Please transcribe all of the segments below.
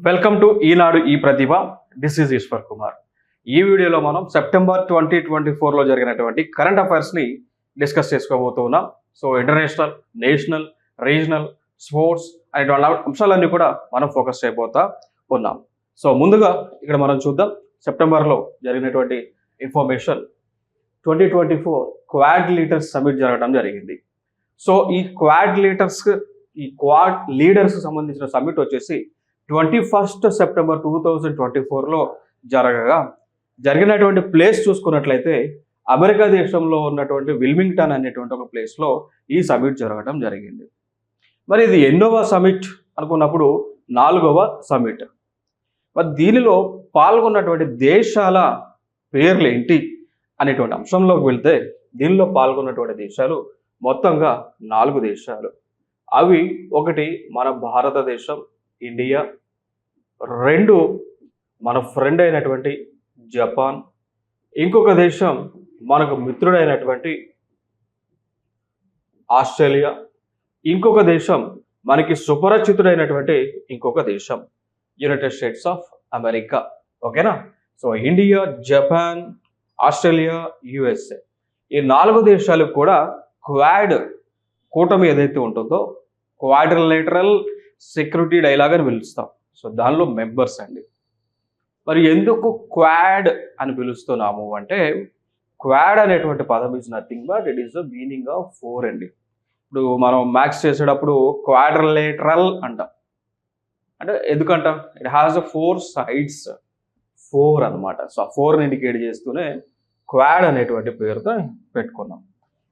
Welcome to Eenadu ఈ Pratibha. This is Eshwar Kumar. ఈ వీడియోలో మనం సెప్టెంబర్ 2024లో జరిగినటువంటి కరెంట్ అఫైర్స్ని డిస్కస్ చేసుకోబోతున్నాం. So international, national, regional, sports అనేటువంటి అంశాలన్నీ కూడా మనం ఫోకస్ చేయబోతా ఉన్నాం. సో ముందుగా ఇక్కడ మనం చూద్దాం సెప్టెంబర్లో జరిగినటువంటి ఇన్ఫర్మేషన్. 2024 క్వాడ్ లీడర్స్ సమిట్ జరగడం జరిగింది. సో ఈ క్వాడ్ లీడర్స్ సంబంధించిన సమిట్ వచ్చేసి 21 సెప్టెంబర్ 2024లో జరిగినటువంటి ప్లేస్ చూసుకున్నట్లయితే అమెరికా దేశంలో ఉన్నటువంటి విల్మింగ్టన్ అనేటువంటి ఒక ప్లేస్లో ఈ సమిట్ జరగడం జరిగింది. మరి ఇది ఎన్నోవ సమిట్ అనుకున్నప్పుడు 4వ సమిట్. మరి దీనిలో పాల్గొన్నటువంటి దేశాల పేర్లు ఏంటి అనేటువంటి అంశంలోకి వెళ్తే దీనిలో పాల్గొన్నటువంటి దేశాలు మొత్తంగా 4 దేశాలు. అవి ఒకటి మన భారతదేశం, ఇండియా, 2 మన ఫ్రెండ్ అయినటువంటి జపాన్, ఇంకొక దేశం మనకు మిత్రుడైనటువంటి ఆస్ట్రేలియా, ఇంకొక దేశం మనకి సుపరిచితుడైనటువంటి ఇంకొక దేశం యునైటెడ్ స్టేట్స్ ఆఫ్ అమెరికా. ఓకేనా? So India, Japan, Australia, USA ఈ 4 దేశాలకు కూడా క్వాడ్ కూటమి ఏదైతే ఉంటుందో క్వాడ్రిలేటరల్ సెక్యూరిటీ డైలాగ్ అని పిలుస్తాం. సో దానిలో మెంబర్స్ అండి. మరి ఎందుకు క్వాడ్ అని పిలుస్తున్నాము అంటే క్వాడ్ అనేటువంటి పదం is nothing but it is the meaning of 4 అండి. ఇప్పుడు మనం మ్యాథ్స్ చేసేటప్పుడు క్వాడ్రిలేటరల్ అంటాం. అంటే ఎందుకంటాం? ఇట్ హ్యాస్ 4 సైడ్స్, 4 అనమాట. సో ఆ 4ని ఇండికేట్ చేస్తూనే క్వాడ్ అనేటువంటి పేరుతో పెట్టుకున్నాం.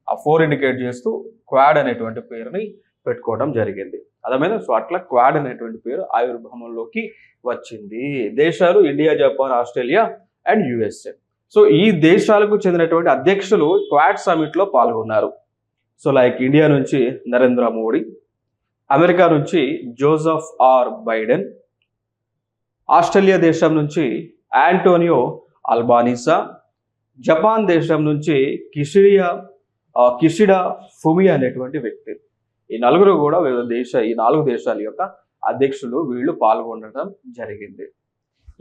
ఆ 4 ఇండికేట్ చేస్తూ క్వాడ్ అనేటువంటి పేరుని పెట్టుకోవడం జరిగింది. అర్థమైందా? సో అట్లా క్వాడ్ అనేటువంటి పేరు ఆవిర్భావంలోకి వచ్చింది. దేశాలు India, Japan, Australia and USA. So ఈ దేశాలకు చెందినటువంటి అధ్యక్షులు క్వాడ్ సమిట్లో పాల్గొన్నారు. సో లైక్ ఇండియా నుంచి నరేంద్ర మోడీ, అమెరికా నుంచి జోసెఫ్ ఆర్ బైడెన్, ఆస్ట్రేలియా దేశం నుంచి ఆంటోనియో అల్బానిసా, జపాన్ దేశం నుంచి కిషిడా ఫుమి అనేటువంటి వ్యక్తి. ఈ 4 కూడా ఈ 4 దేశాల యొక్క అధ్యక్షులు వీళ్ళు పాల్గొనడం జరిగింది.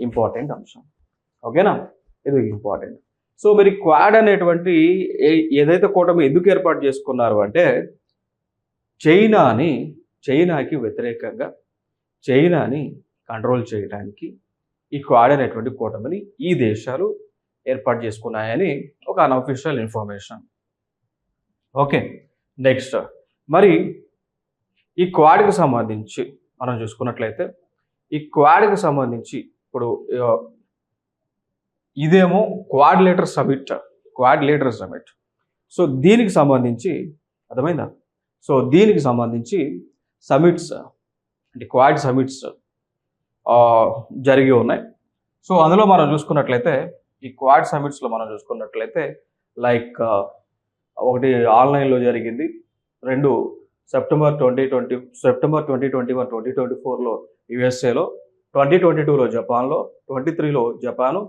ఇంపార్టెంట్ అంశం. ఓకేనా? ఇది ఇంపార్టెంట్. సో మరి క్వాడ్ అనేటువంటి ఏదైతే కూటమి ఎందుకు ఏర్పాటు చేసుకున్నారు అంటే చైనాకి వ్యతిరేకంగా చైనాని కంట్రోల్ చేయడానికి ఈ క్వాడ్ అనేటువంటి కూటమిని ఈ దేశాలు ఏర్పాటు చేసుకున్నాయని ఒక అన్అఫీషియల్ ఇన్ఫర్మేషన్. ఓకే, నెక్స్ట్ మరి ఈ క్వాడ్కి సంబంధించి మనం చూసుకున్నట్లయితే ఈ క్వాడ్కి సంబంధించి ఇప్పుడు ఇదేమో క్వాడ్ లీడర్ సమిట్. సో దీనికి సంబంధించి అర్థమైందా? సో దీనికి సంబంధించి సమిట్స్ అంటే క్వాడ్ సమిట్స్ జరిగి ఉన్నాయి. సో అందులో మనం చూసుకున్నట్లయితే ఈ క్వాడ్ సమిట్స్లో మనం చూసుకున్నట్లయితే లైక్ ఒకటి ఆన్లైన్లో జరిగింది, 2 సెప్టెంబర్ 2021, 2024లో యుఎస్ఏలో, 2022లో జపాన్లో, 23లో జపాను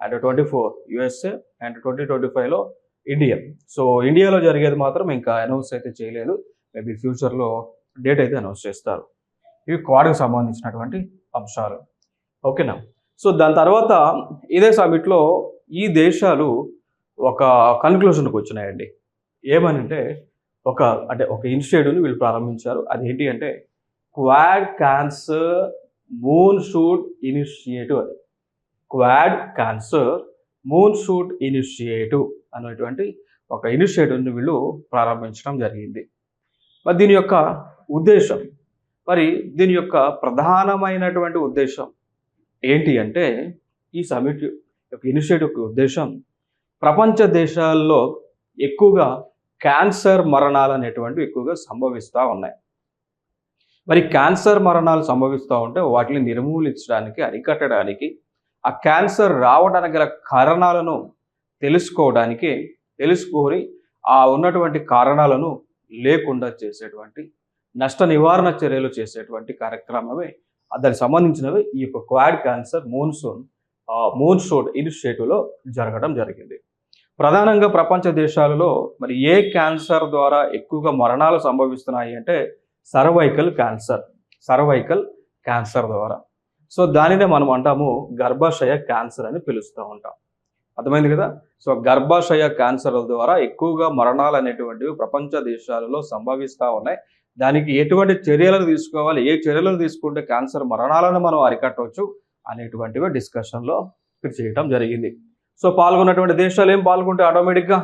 అండ్ 24 యుఎస్ఏ అండ్ 2025లో ఇండియా. సో ఇండియాలో జరిగేది మాత్రం ఇంకా అనౌన్స్ అయితే చేయలేదు. మేబీ ఫ్యూచర్లో డేట్ అయితే అనౌన్స్ చేస్తారు. ఇవి క్వాడ్కి సంబంధించినటువంటి అంశాలు. ఓకేనా? సో దాని తర్వాత ఇదే సమిట్లో ఈ దేశాలు ఒక కన్క్లూషన్కి వచ్చినాయండి. ఏమనంటే ఒక ఇనిషియేటివ్ని వీళ్ళు ప్రారంభించారు. అదేంటి అంటే Quad cancer moonshot initiative. అది Quad cancer moonshot initiative అనేటువంటి ఒక ఇనిషియేటివ్ని వీళ్ళు ప్రారంభించడం జరిగింది. మరి దీని యొక్క ఉద్దేశం, దీని యొక్క ప్రధానమైనటువంటి ఉద్దేశం ఏంటి అంటే ఈ సమిట్ యొక్క ఇనిషియేటివ్ ఉద్దేశం ప్రపంచ దేశాల్లో ఎక్కువగా క్యాన్సర్ మరణాలు అనేటువంటివి ఎక్కువగా సంభవిస్తూ ఉన్నాయి. మరి క్యాన్సర్ మరణాలు సంభవిస్తూ ఉంటే వాటిని నిర్మూలించడానికి, అరికట్టడానికి, ఆ క్యాన్సర్ రావడానికి గల కారణాలను తెలుసుకొని ఆ ఉన్నటువంటి కారణాలను లేకుండా చేసేటువంటి నష్ట నివారణ చర్యలు చేసేటువంటి కార్యక్రమమే దానికి సంబంధించినవి ఈ యొక్క క్వాడ్ క్యాన్సర్ మూన్ షూట్ ఇనిషియేటివ్లో జరగడం జరిగింది. ప్రధానంగా ప్రపంచ దేశాలలో మరి ఏ క్యాన్సర్ ద్వారా ఎక్కువగా మరణాలు సంభవిస్తున్నాయి అంటే సర్వైకల్ క్యాన్సర్ ద్వారా. సో దానినే మనం అంటాము గర్భాశయ క్యాన్సర్ అని పిలుస్తూ ఉంటాం. అర్థమైంది కదా. సో గర్భాశయ క్యాన్సర్ల ద్వారా ఎక్కువగా మరణాలు అనేటువంటివి ప్రపంచ దేశాలలో సంభవిస్తూ ఉన్నాయి. దానికి ఎటువంటి చర్యలను తీసుకోవాలి, ఏ చర్యలను తీసుకుంటే క్యాన్సర్ మరణాలను మనం అరికట్టవచ్చు అనేటువంటివి డిస్కషన్లో చేయటం జరిగింది. సో పాల్గొన్నటువంటి దేశాలు ఏం పాల్గొంటాయి ఆటోమేటిక్గా?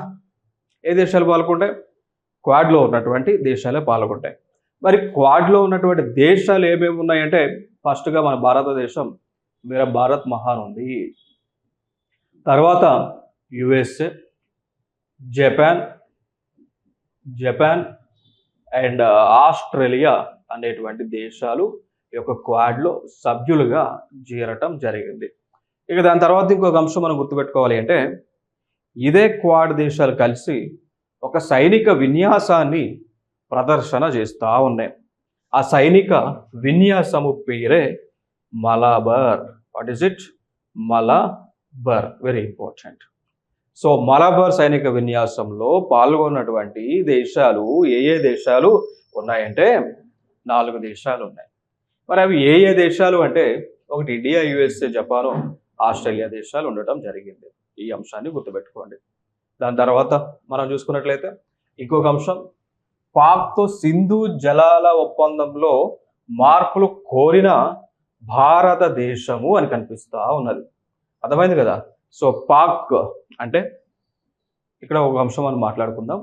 ఏ దేశాలు పాల్గొంటాయి? క్వాడ్లో ఉన్నటువంటి దేశాలే పాల్గొంటాయి. మరి క్వాడ్లో ఉన్నటువంటి దేశాలు ఏమేమి ఉన్నాయంటే ఫస్ట్గా మన భారతదేశం, మేరా భారత్ మహాన్ ఉంది. తర్వాత యుఎస్ఏ, జపాన్ అండ్ ఆస్ట్రేలియా అనేటువంటి దేశాలు ఈ యొక్క క్వాడ్లో సభ్యులుగా చేరటం జరిగింది. ఇక దాని తర్వాత ఇంకొక అంశం మనం గుర్తుపెట్టుకోవాలి అంటే, ఇదే క్వాడ్ దేశాలు కలిసి ఒక సైనిక విన్యాసాన్ని ప్రదర్శన చేస్తూ ఉన్నాయి. ఆ సైనిక విన్యాసము పేరే Malabar. What is it? Malabar. Very important. So Malabar సైనిక విన్యాసంలో పాల్గొన్నటువంటి దేశాలు ఏ దేశాలు ఉన్నాయంటే 4 దేశాలు ఉన్నాయి. మరి అవి ఏ దేశాలు అంటే, ఒకటి ఇండియా, యుఎస్ఏ, జపాను, ఆస్ట్రేలియా దేశాలు ఉండటం జరిగింది. ఈ అంశాన్ని గుర్తుపెట్టుకోండి. దాని తర్వాత మనం చూసుకున్నట్లయితే ఇంకొక అంశం, పాక్తో సింధు జలాల ఒప్పందంలో మార్పులు కోరిన భారతదేశము అని కనిపిస్తూ ఉన్నది. అర్థమైంది కదా. సో పాక్ అంటే ఇక్కడ ఒక అంశం మనం మాట్లాడుకుందాం.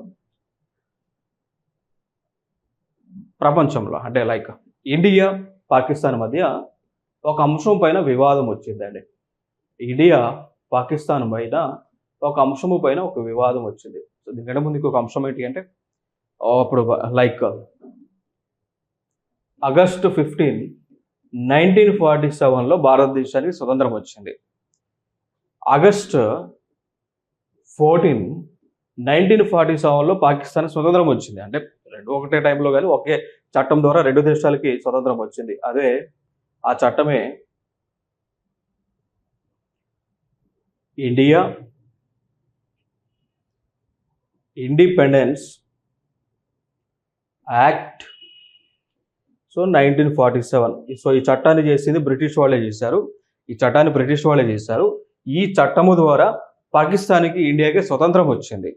ప్రపంచంలో అంటే లైక్ ఇండియా, పాకిస్తాన్ మధ్య ఒక అంశం పైన వివాదం వచ్చిందండి. ఇండియా, పాకిస్తాన్ పైన ఒక అంశము పైన ఒక వివాదం వచ్చింది. సో దీనికంటే ముందు ఇంకొక అంశం ఏంటి అంటే, అప్పుడు లైక్ ఆగస్టు 15, 1947లో భారతదేశానికి స్వతంత్రం వచ్చింది. ఆగస్టు 14, 1947లో పాకిస్తాన్ స్వతంత్రం వచ్చింది. అంటే రెండు ఒకటే టైంలో కానీ ఒకే చట్టం ద్వారా 2 దేశాలకి స్వతంత్రం వచ్చింది. అదే ఆ చట్టమే India independence act. So 1947. So ఈ చట్టాన్ని చేసింది బ్రిటిష్ వాళ్ళే చేశారు. ఈ చట్టము ద్వారా పాకిస్తాన్కి, ఇండియాకి స్వతంత్రం వచ్చింది.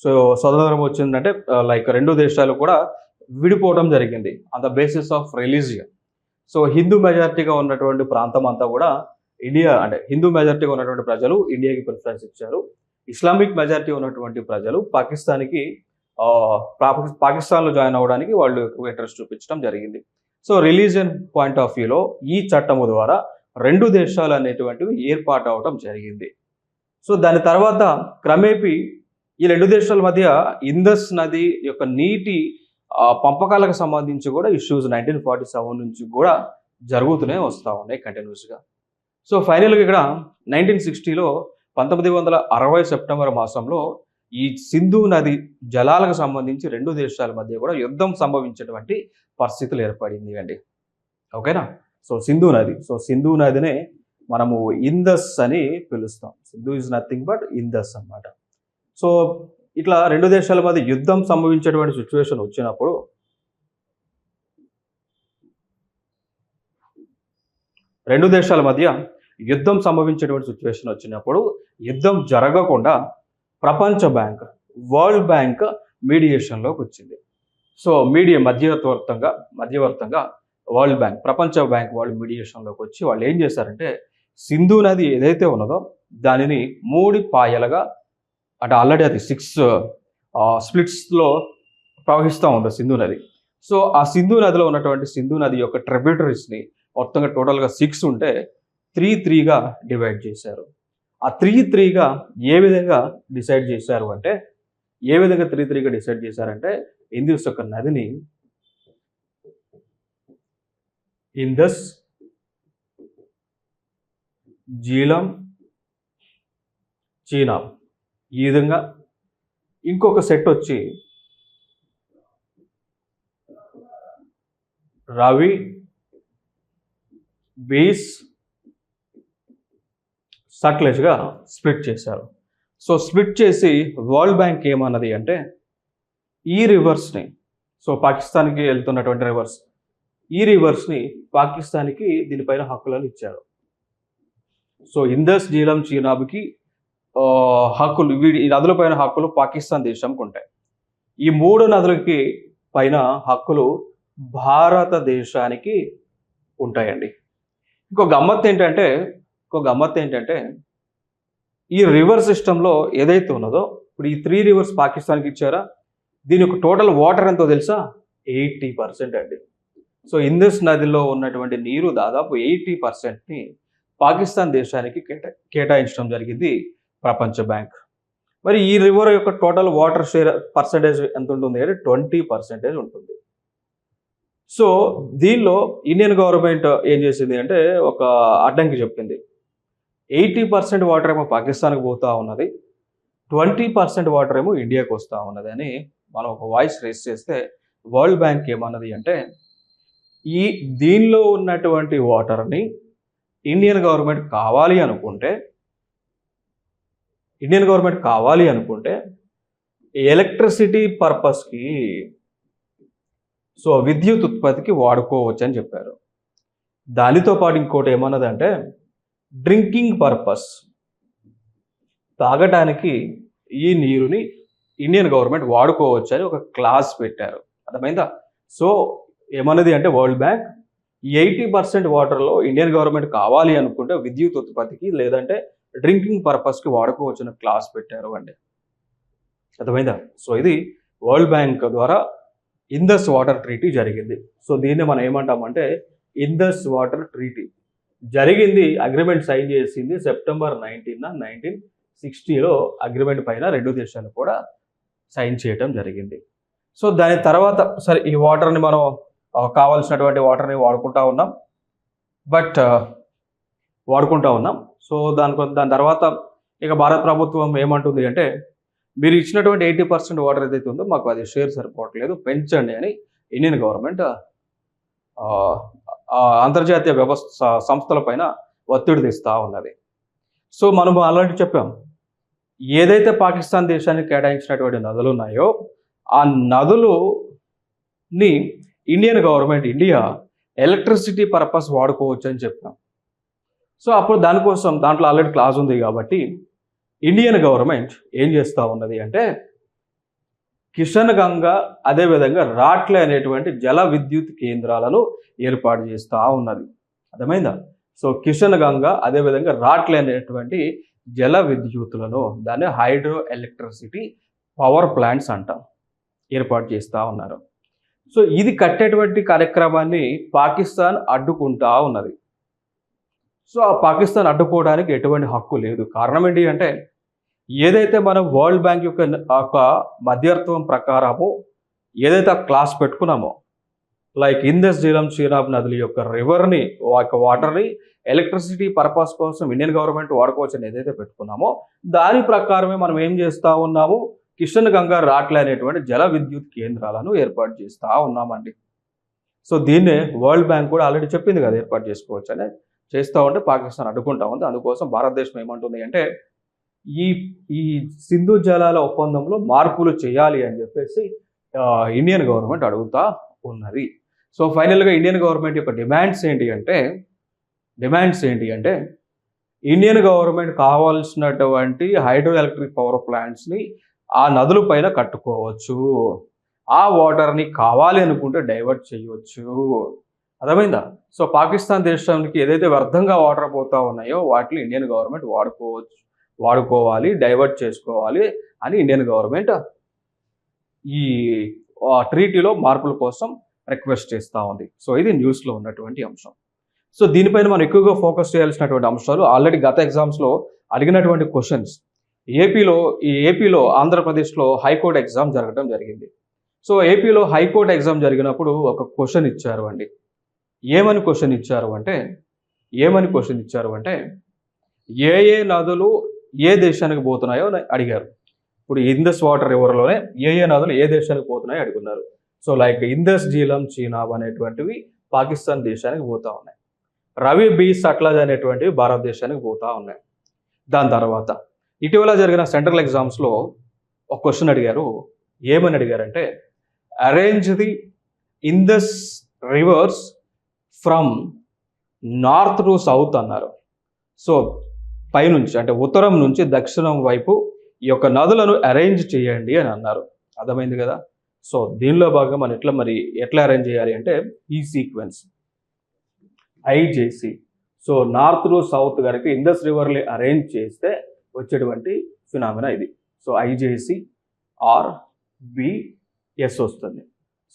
సో స్వతంత్రం వచ్చిందంటే లైక్ 2 దేశాలు కూడా విడిపోవడం జరిగింది on the basis of religion. So Hindu మెజారిటీగా ఉన్నటువంటి ప్రాంతం అంతా కూడా ఇండియా, అంటే హిందూ మెజారిటీగా ఉన్నటువంటి ప్రజలు ఇండియాకి ప్రిఫరెన్స్ ఇచ్చారు. ఇస్లామిక్ మెజారిటీ ఉన్నటువంటి ప్రజలు పాకిస్తాన్లో జాయిన్ అవ్వడానికి వాళ్ళు ఎక్కువ ఇంట్రెస్ట్ చూపించడం జరిగింది. సో రిలీజియన్ పాయింట్ ఆఫ్ వ్యూలో ఈ చట్టము ద్వారా 2 దేశాలు అనేటువంటివి ఏర్పాటు అవడం జరిగింది. సో దాని తర్వాత క్రమేపీ ఈ 2 దేశాల మధ్య ఇందస్ నది యొక్క నీటి పంపకాలకు సంబంధించి కూడా ఇష్యూస్ 1947 నుంచి కూడా జరుగుతూనే వస్తూ ఉన్నాయి కంటిన్యూస్గా. సో ఫైనల్గా ఇక్కడ 1960లో 1960 సెప్టెంబర్ మాసంలో ఈ సింధు నది జలాలకు సంబంధించి 2 దేశాల మధ్య కూడా యుద్ధం సంభవించేటువంటి పరిస్థితులు ఏర్పడింది అండి. ఓకేనా. సో సింధు నదినే మనము ఇందస్ అని పిలుస్తాం. సింధు ఈజ్ నథింగ్ బట్ ఇందస్ అన్నమాట. సో ఇట్లా 2 దేశాల మధ్య యుద్ధం సంభవించేటువంటి సిచ్యువేషన్ వచ్చినప్పుడు యుద్ధం జరగకుండా ప్రపంచ బ్యాంక్, వరల్డ్ బ్యాంక్ మీడియేషన్లోకి వచ్చింది. సో మధ్యవర్తంగా వరల్డ్ బ్యాంక్, ప్రపంచ బ్యాంక్ వాళ్ళు మీడియేషన్లోకి వచ్చి వాళ్ళు ఏం చేశారంటే, సింధు నది ఏదైతే ఉన్నదో దానిని 3 పాయలుగా, అంటే ఆల్రెడీ అది 6 స్ప్లిట్స్లో ప్రవహిస్తూ ఉంది సింధు నది. సో ఆ సింధు నదిలో ఉన్నటువంటి సింధు నది యొక్క ట్రిబ్యూటరీస్ని మొత్తంగా టోటల్గా 6 ఉంటే 3-3గా డివైడ్ చేశారు. ఆ 3-3గా ఏ విధంగా డిసైడ్ చేశారు అంటే, ఇందస్ యొక్క నదిని ఇందస్, జీలం, చీనాబ్, ఈ విధంగా. ఇంకొక సెట్ వచ్చి రవి, బీస్, సట్లెజ్గా స్ప్లిట్ చేశారు. సో స్ప్లిట్ చేసి వరల్డ్ బ్యాంక్ ఏమన్నది అంటే, ఈ రివర్స్ని, సో పాకిస్తాన్కి వెళ్తున్నటువంటి రివర్స్, ఈ రివర్స్ని పాకిస్తాన్కి దీనిపైన హక్కులను ఇచ్చారు. సో ఇందస్, జీలం, చీనాబ్కి హక్కులు, ఈ నదుల పైన హక్కులు పాకిస్తాన్ దేశంకి ఉంటాయి. ఈ 3 నదులకి పైన హక్కులు భారతదేశానికి ఉంటాయండి. ఇంకో గమ్మత్తు ఏంటంటే ఈ రివర్ సిస్టంలో ఏదైతే ఉన్నదో, ఇప్పుడు ఈ 3 రివర్స్ పాకిస్తాన్కి ఇచ్చారా, దీని యొక్క టోటల్ వాటర్ ఎంతో తెలుసా? 80% అండి. సో ఇందస్ నదిలో ఉన్నటువంటి నీరు దాదాపు 80%ని పాకిస్తాన్ దేశానికి కేటాయించడం జరిగింది ప్రపంచ బ్యాంక్. మరి ఈ రివర్ యొక్క టోటల్ వాటర్ షేర్ పర్సంటేజ్ ఎంత ఉంటుంది అంటే 20% ఉంటుంది. సో దీనిలో ఇండియన్ గవర్నమెంట్ ఏం చేసింది అంటే ఒక అడ్డంకి చెప్పింది. 80% వాటర్ ఏమో పాకిస్తాన్కి పోతా ఉన్నది, 20% వాటర్ ఏమో ఇండియాకి వస్తూ ఉన్నది అని మనం ఒక వాయిస్ రేస్ చేస్తే వరల్డ్ బ్యాంక్ ఏమన్నది అంటే దీనిలో ఉన్నటువంటి వాటర్ని ఇండియన్ గవర్నమెంట్ కావాలి అనుకుంటే ఎలక్ట్రిసిటీ పర్పస్కి, సో విద్యుత్ ఉత్పత్తికి వాడుకోవచ్చు అని చెప్పారు. దానితో పాటు ఇంకోటి ఏమన్నదంటే డ్రింకింగ్ పర్పస్, తాగటానికి ఈ నీరుని ఇండియన్ గవర్నమెంట్ వాడుకోవచ్చు అని ఒక క్లాస్ పెట్టారు. అర్థమైందా? సో ఏమన్నది అంటే వరల్డ్ బ్యాంక్ 80% వాటర్లో ఇండియన్ గవర్నమెంట్ కావాలి అనుకుంటే విద్యుత్ ఉత్పత్తికి లేదంటే డ్రింకింగ్ పర్పస్కి వాడుకోవచ్చు అని క్లాస్ పెట్టారు అండి. అర్థమైందా? సో ఇది వరల్డ్ బ్యాంక్ ద్వారా ఇందస్ వాటర్ ట్రీటీ జరిగింది. సో దీన్ని మనం ఏమంటామంటే ఇందస్ వాటర్ ట్రీటీ జరిగింది. అగ్రిమెంట్ సైన్ చేసింది సెప్టెంబర్ 1960లో. అగ్రిమెంట్ పైన 2 దేశాలు కూడా సైన్ చేయడం జరిగింది. సో దాని తర్వాత సరే ఈ వాటర్ని మనం కావాల్సినటువంటి వాటర్ని వాడుకుంటా ఉన్నాం. సో దాని తర్వాత ఇక భారత ప్రభుత్వం ఏమంటుంది అంటే మీరు ఇచ్చినటువంటి 80% వాటర్ ఏదైతే ఉందో మాకు అది షేర్ సరిపోవట్లేదు, పెంచండి అని ఇండియన్ గవర్నమెంట్ అంతర్జాతీయ సంస్థల పైన ఒత్తిడి తెస్తూ ఉన్నది. సో మనం ఆల్రెడీ చెప్పాం, ఏదైతే పాకిస్తాన్ దేశానికి కేటాయించినటువంటి నదులు ఉన్నాయో ఆ నదులుని Indian government, India electricity purpose వాడుకోవచ్చు అని చెప్పాం. సో అప్పుడు దాంట్లో ఆల్రెడీ క్లాజ్ ఉంది కాబట్టి ఇండియన్ గవర్నమెంట్ ఏం చేస్తూ ఉన్నది అంటే కిషన్ గంగా అదేవిధంగా రాట్లే అనేటువంటి జల విద్యుత్ కేంద్రాలను ఏర్పాటు చేస్తూ ఉన్నది. అర్థమైందా? సో కిషన్ గంగా అదేవిధంగా రాట్లే అనేటువంటి జల విద్యుత్తులను, దాన్ని హైడ్రో ఎలక్ట్రిసిటీ పవర్ ప్లాంట్స్ అంటాం, ఏర్పాటు చేస్తూ ఉన్నారు. సో ఇది కట్టేటువంటి కార్యక్రమాన్ని పాకిస్తాన్ అడ్డుకుంటా ఉన్నది. సో ఆ పాకిస్తాన్ అడ్డుకోవడానికి ఎటువంటి హక్కు లేదు. కారణం ఏంటి అంటే ఏదైతే మనం వరల్డ్ బ్యాంక్ యొక్క మధ్యవర్తం ప్రకారము ఏదైతే ఆ క్లాస్ పెట్టుకున్నామో, లైక్ ఇందస్, జీలం, చీనాబ్ నదుల యొక్క రివర్ని, వాటర్ని ఎలక్ట్రిసిటీ పర్పస్ కోసం ఇండియన్ గవర్నమెంట్ వాడుకోవచ్చని ఏదైతే పెట్టుకున్నామో దాని ప్రకారమే మనం ఏం చేస్తూ ఉన్నాము, కిషన్ గంగా, రాట్లే అనేటువంటి జల విద్యుత్ కేంద్రాలను ఏర్పాటు చేస్తూ ఉన్నామండి. సో దీన్నే వరల్డ్ బ్యాంక్ కూడా ఆల్రెడీ చెప్పింది కదా ఏర్పాటు చేసుకోవచ్చు అని. చేస్తూ ఉంటే పాకిస్తాన్ అడ్డుకుంటా ఉంది. అందుకోసం భారతదేశం ఏమంటుంది అంటే ఈ సింధు జలాల ఒప్పందంలో మార్పులు చేయాలి అని చెప్పేసి ఇండియన్ గవర్నమెంట్ అడుగుతా ఉన్నది. సో ఫైనల్గా ఇండియన్ గవర్నమెంట్ యొక్క డిమాండ్స్ ఏంటి అంటే ఇండియన్ గవర్నమెంట్ కావాల్సినటువంటి హైడ్రో ఎలక్ట్రిక్ పవర్ ప్లాంట్స్ని ఆ నదుల పైన కట్టుకోవచ్చు, ఆ వాటర్ని కావాలి అనుకుంటే డైవర్ట్ చేయవచ్చు. అర్థమైందా? సో పాకిస్తాన్ దేశానికి ఏదైతే వ్యర్థంగా వాటర్ పోతా ఉన్నాయో వాటిని ఇండియన్ గవర్నమెంట్ వాడుకోవాలి, డైవర్ట్ చేసుకోవాలి అని ఇండియన్ గవర్నమెంట్ ఈ ట్రీటీలో మార్పుల కోసం రిక్వెస్ట్ చేస్తూ ఉంది. సో ఇది న్యూస్లో ఉన్నటువంటి అంశం. సో దీనిపైన మనం ఎక్కువగా ఫోకస్ చేయాల్సినటువంటి అంశాలు ఆల్రెడీ గత ఎగ్జామ్స్లో అడిగినటువంటి క్వశ్చన్స్. ఏపీలో ఆంధ్రప్రదేశ్లో హైకోర్టు ఎగ్జామ్ జరగడం జరిగింది. సో ఏపీలో హైకోర్టు ఎగ్జామ్ జరిగినప్పుడు ఒక క్వశ్చన్ ఇచ్చారు అండి. ఏమని క్వశ్చన్ ఇచ్చారు అంటే ఏ నదులు ఏ దేశానికి పోతున్నాయో అడిగారు. ఇప్పుడు ఇందస్ వాటర్ రివర్లోనే ఏ నదులు ఏ దేశానికి పోతున్నాయో అడుగున్నారు. సో లైక్ ఇందస్, జీలం, చీనాబ్ అనేటువంటివి పాకిస్తాన్ దేశానికి పోతా ఉన్నాయి. రవి, బి, సట్లజ్ అనేటువంటివి భారతదేశానికి పోతా ఉన్నాయి. దాని తర్వాత ఇటీవల జరిగిన సెంట్రల్ ఎగ్జామ్స్లో ఒక క్వశ్చన్ అడిగారు. ఏమని అడిగారంటే arrange the Indus rivers from north to south అన్నారు. సో పైనుంచి అంటే ఉత్తరం నుంచి దక్షిణం వైపు ఈ యొక్క నదులను అరేంజ్ చేయండి అని అన్నారు. అర్థమైంది కదా. సో దీనిలో భాగంగా మనం ఎట్లా అరేంజ్ చేయాలి అంటే ఈ sequence IJC. So north to south కనుక ఇండస్ రివర్ని అరేంజ్ చేస్తే వచ్చేటువంటి ఫినామినా ఇది. సో ఐజేసి ఆర్ బిఎస్ వస్తుంది.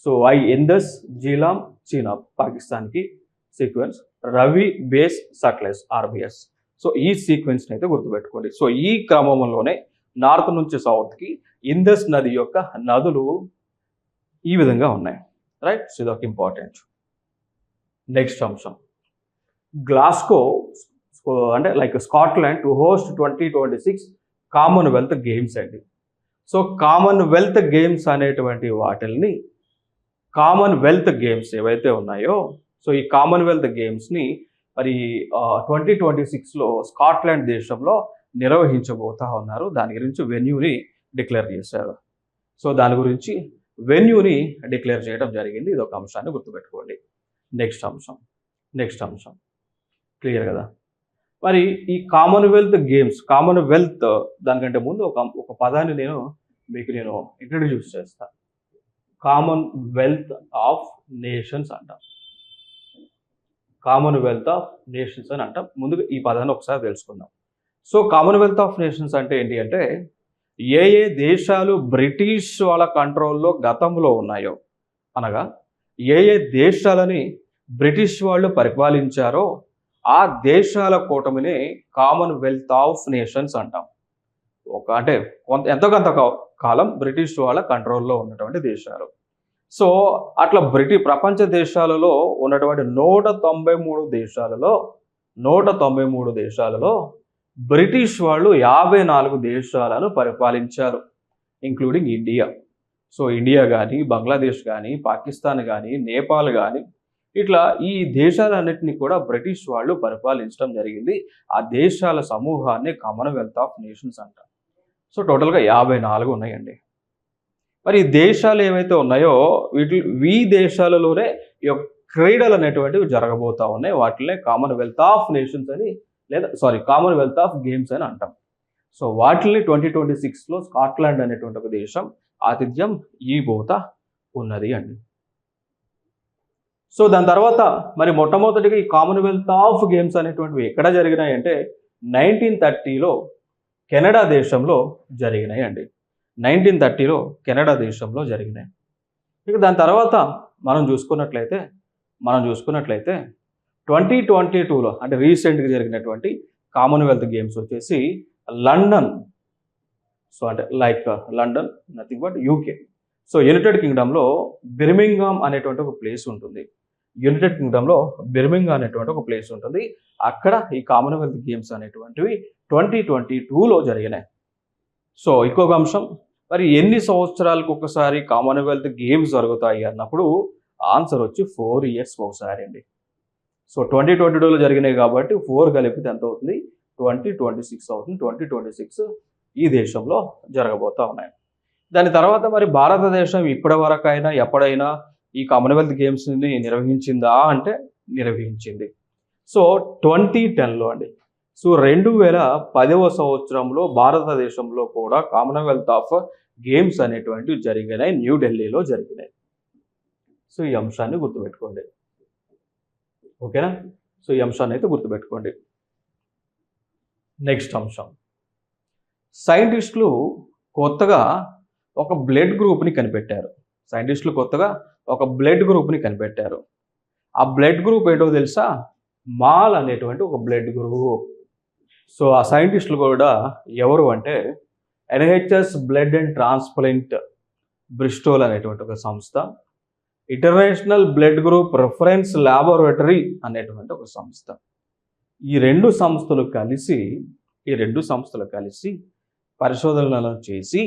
సో ఇండస్, జీలాం, చీనాబ్ పాకిస్తాన్కి sequence, Ravi, Beas, Sutlej RBS. So ఈ సీక్వెన్స్ని అయితే గుర్తుపెట్టుకోండి. సో ఈ క్రమంలోనే నార్త్ నుంచి సౌత్కి ఇండస్ నది యొక్క నదులు ఈ విధంగా ఉన్నాయి. రైట్. సో ఇదొక ఇంపార్టెంట్. నెక్స్ట్ అంశం గ్లాస్గో అంటే like Scotland to host 2026 Commonwealth games అండి. సో కామన్వెల్త్ గేమ్స్ అనేటువంటి వాటిల్ని కామన్వెల్త్ గేమ్స్ ఏవైతే ఉన్నాయో సో ఈ కామన్వెల్త్ గేమ్స్ని మరి 2026లో స్కాట్లాండ్ దేశంలో నిర్వహించబోతా ఉన్నారు. దాని గురించి వెన్యూని డిక్లేర్ చేశారు. సో దాని గురించి వెన్యూని డిక్లేర్ చేయడం జరిగింది. ఇది ఒక అంశాన్ని గుర్తుపెట్టుకోండి. నెక్స్ట్ అంశం క్లియర్ కదా. మరి ఈ కామన్వెల్త్ గేమ్స్, కామన్వెల్త్ దానికంటే ముందు ఒక పదాన్ని నేను ఇంట్రడ్యూస్ చేస్తాను. కామన్వెల్త్ ఆఫ్ నేషన్స్ అంటాం. కామన్వెల్త్ ఆఫ్ నేషన్స్ అని అంటాం. ముందుగా ఈ పదాన్ని ఒకసారి తెలుసుకుందాం. సో కామన్వెల్త్ ఆఫ్ నేషన్స్ అంటే ఏంటి అంటే ఏ దేశాలు బ్రిటిష్ వాళ్ళ కంట్రోల్లో గతంలో ఉన్నాయో, అనగా ఏ దేశాలని బ్రిటిష్ వాళ్ళు పరిపాలించారో ఆ దేశాల కూటమిని కామన్వెల్త్ ఆఫ్ నేషన్స్ అంటాం. అంటే ఎంతో కొంత కాలం బ్రిటిష్ వాళ్ళ కంట్రోల్లో ఉన్నటువంటి దేశాలు. సో అట్లా ప్రపంచ దేశాలలో ఉన్నటువంటి 193 దేశాలలో బ్రిటిష్ వాళ్ళు 54 దేశాలను పరిపాలించారు, ఇంక్లూడింగ్ ఇండియా. సో ఇండియా కానీ, బంగ్లాదేశ్ కానీ, పాకిస్తాన్ కానీ, నేపాల్ కానీ, ఇట్లా ఈ దేశాలన్నింటినీ కూడా బ్రిటిష్ వాళ్ళు పరిపాలించడం జరిగింది. ఆ దేశాల సమూహాన్ని కామన్వెల్త్ ఆఫ్ నేషన్స్ అంటారు. సో టోటల్గా 54 ఉన్నాయండి. మరి ఈ దేశాలు ఏవైతే ఉన్నాయో ఈ దేశాలలోనే ఈ క్రీడలు అనేటువంటివి జరగబోతా ఉన్నాయి. వాటినే కామన్వెల్త్ ఆఫ్ నేషన్స్ అని కామన్వెల్త్ ఆఫ్ గేమ్స్ అని అంటాం. సో వాటిని 2026లో స్కాట్లాండ్ అనేటువంటి ఒక దేశం ఆతిథ్యం ఇవ్వబోతా ఉన్నది అండి. సో దాని తర్వాత మరి మొట్టమొదటిగా ఈ కామన్వెల్త్ ఆఫ్ గేమ్స్ అనేటువంటివి ఎక్కడ జరిగినాయి అంటే 1930లో కెనడా దేశంలో జరిగినాయి అండి. 1930లో కెనడా దేశంలో జరిగినాయి. ఇక దాని తర్వాత మనం చూసుకున్నట్లయితే 2022లో అంటే రీసెంట్గా జరిగినటువంటి కామన్వెల్త్ గేమ్స్ వచ్చేసి లండన్. సో అంటే London nothing but UK. So United కింగ్డమ్లో బిర్మింగ్హామ్ అనేటువంటి ఒక ప్లేస్ ఉంటుంది. అక్కడ ఈ కామన్వెల్త్ గేమ్స్ అనేటువంటివి 2022లో జరిగినాయి. సో ఇంకొక అంశం, మరి ఎన్ని సంవత్సరాలకు ఒకసారి కామన్వెల్త్ గేమ్స్ జరుగుతాయి అన్నప్పుడు ఆన్సర్ వచ్చి 4 years ఒకసారి అండి. సో 2022లో జరిగినాయి కాబట్టి 4 కలిపితే ఎంత అవుతుంది? 2026 అవుతుంది. 2026 ఈ దేశంలో జరగబోతా ఉన్నాయి. దాని తర్వాత మరి భారతదేశం ఇప్పటి వరకైనా ఎప్పుడైనా ఈ కామన్వెల్త్ గేమ్స్ని నిర్వహించిందా అంటే నిర్వహించింది. సో 2010లో అండి. సో 2010వ సంవత్సరంలో భారతదేశంలో కూడా కామన్వెల్త్ ఆఫ్ గేమ్స్ అనేటువంటివి జరిగినాయి, న్యూఢిల్లీలో జరిగినాయి. సో ఈ అంశాన్ని గుర్తుపెట్టుకోండి. ఓకేనా? సో ఈ అంశాన్ని అయితే గుర్తుపెట్టుకోండి. నెక్స్ట్ అంశం, సైంటిస్టులు కొత్తగా ఒక బ్లడ్ గ్రూప్ని కనిపెట్టారు. ఆ బ్లడ్ గ్రూప్ ఏంటో తెలుసా? మాల్ అనేటువంటి ఒక బ్లడ్ గ్రూప్. సో ఆ సైంటిస్టులు కూడా ఎవరు అంటే NHS బ్లడ్ అండ్ ట్రాన్స్ప్లాంట్ బ్రిస్టోల్ అనేటువంటి ఒక సంస్థ, international blood group reference laboratory అనేటువంటి ఒక సంస్థ. ఈ రెండు సంస్థలు కలిసి పరిశోధనలను చేసి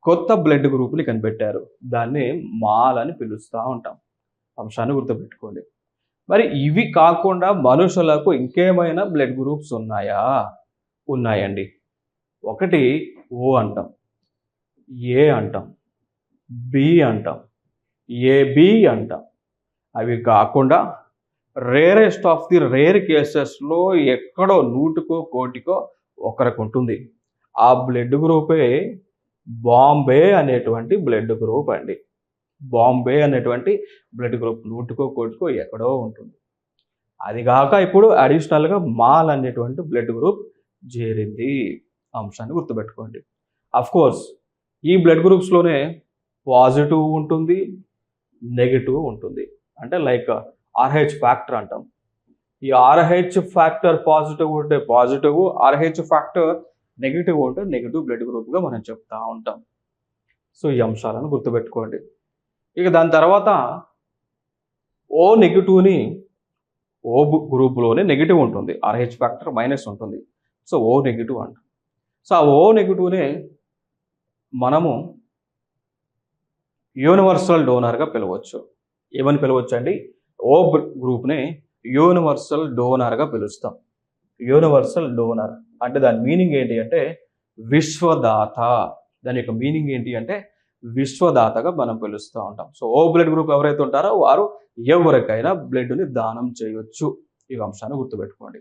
కొత్త బ్లడ్ గ్రూప్ని కనిపెట్టారు. దాన్ని మాల్ అని పిలుస్తూ ఉంటాం. అంశాన్ని గుర్తుపెట్టుకోండి. మరి ఇవి కాకుండా మనుషులకు ఇంకేమైనా బ్లడ్ గ్రూప్స్ ఉన్నాయా? ఉన్నాయండి. ఒకటి O అంటాం, A అంటాం, B అంటాం, AB అంటాం. అవి కాకుండా రేరెస్ట్ ఆఫ్ ది రేర్ కేసెస్లో ఎక్కడో నూటికో కోటికో ఒకరికి ఉంటుంది. ఆ బ్లడ్ గ్రూపే బాంబే అనేటువంటి బ్లడ్ గ్రూప్ అండి. బాంబే అనేటువంటి బ్లడ్ గ్రూప్ నూటికో కోటికో ఎక్కడో ఉంటుంది. అది కాక ఇప్పుడు అడిషనల్గా మాల్ అనేటువంటి బ్లడ్ గ్రూప్ చేరింది. అంశాన్ని గుర్తుపెట్టుకోండి. కోర్స్ ఈ బ్లడ్ గ్రూప్స్లోనే పాజిటివ్ ఉంటుంది, నెగిటివ్ ఉంటుంది. అంటే లైక్ ఆర్హెచ్ ఫ్యాక్టర్ అంటాం. ఈ ఆర్హెచ్ ఫ్యాక్టర్ పాజిటివ్ ఉంటే పాజిటివ్, ఆర్హెచ్ ఫ్యాక్టర్ నెగిటివ్ ఉంటే నెగిటివ్ బ్లడ్ గ్రూప్గా మనం చెప్తా ఉంటాం. సో ఈ అంశాలను గుర్తుపెట్టుకోండి. ఇక దాని తర్వాత ఓ నెగిటివ్ని ఓ గ్రూప్లోనే నెగిటివ్ ఉంటుంది, ఆర్హెచ్ ఫ్యాక్టర్ మైనస్ ఉంటుంది. సో ఓ నెగిటివ్ అంటాం. సో ఆ ఓ నెగిటివ్నే మనము యూనివర్సల్ డోనర్గా పిలవచ్చు. ఏమని పిలవచ్చు అండి? ఓ గ్రూప్ని యూనివర్సల్ డోనర్గా పిలుస్తాం. యూనివర్సల్ డోనర్ అంటే దాని మీనింగ్ ఏంటి అంటే విశ్వదాత. దాని యొక్క మీనింగ్ ఏంటి అంటే విశ్వదాతగా మనం పిలుస్తూ ఉంటాం. సో ఓ బ్లడ్ గ్రూప్ ఎవరైతే ఉంటారో వారు ఎవరికైనా బ్లడ్ని దానం చేయొచ్చు. ఈ అంశాన్ని గుర్తుపెట్టుకోండి.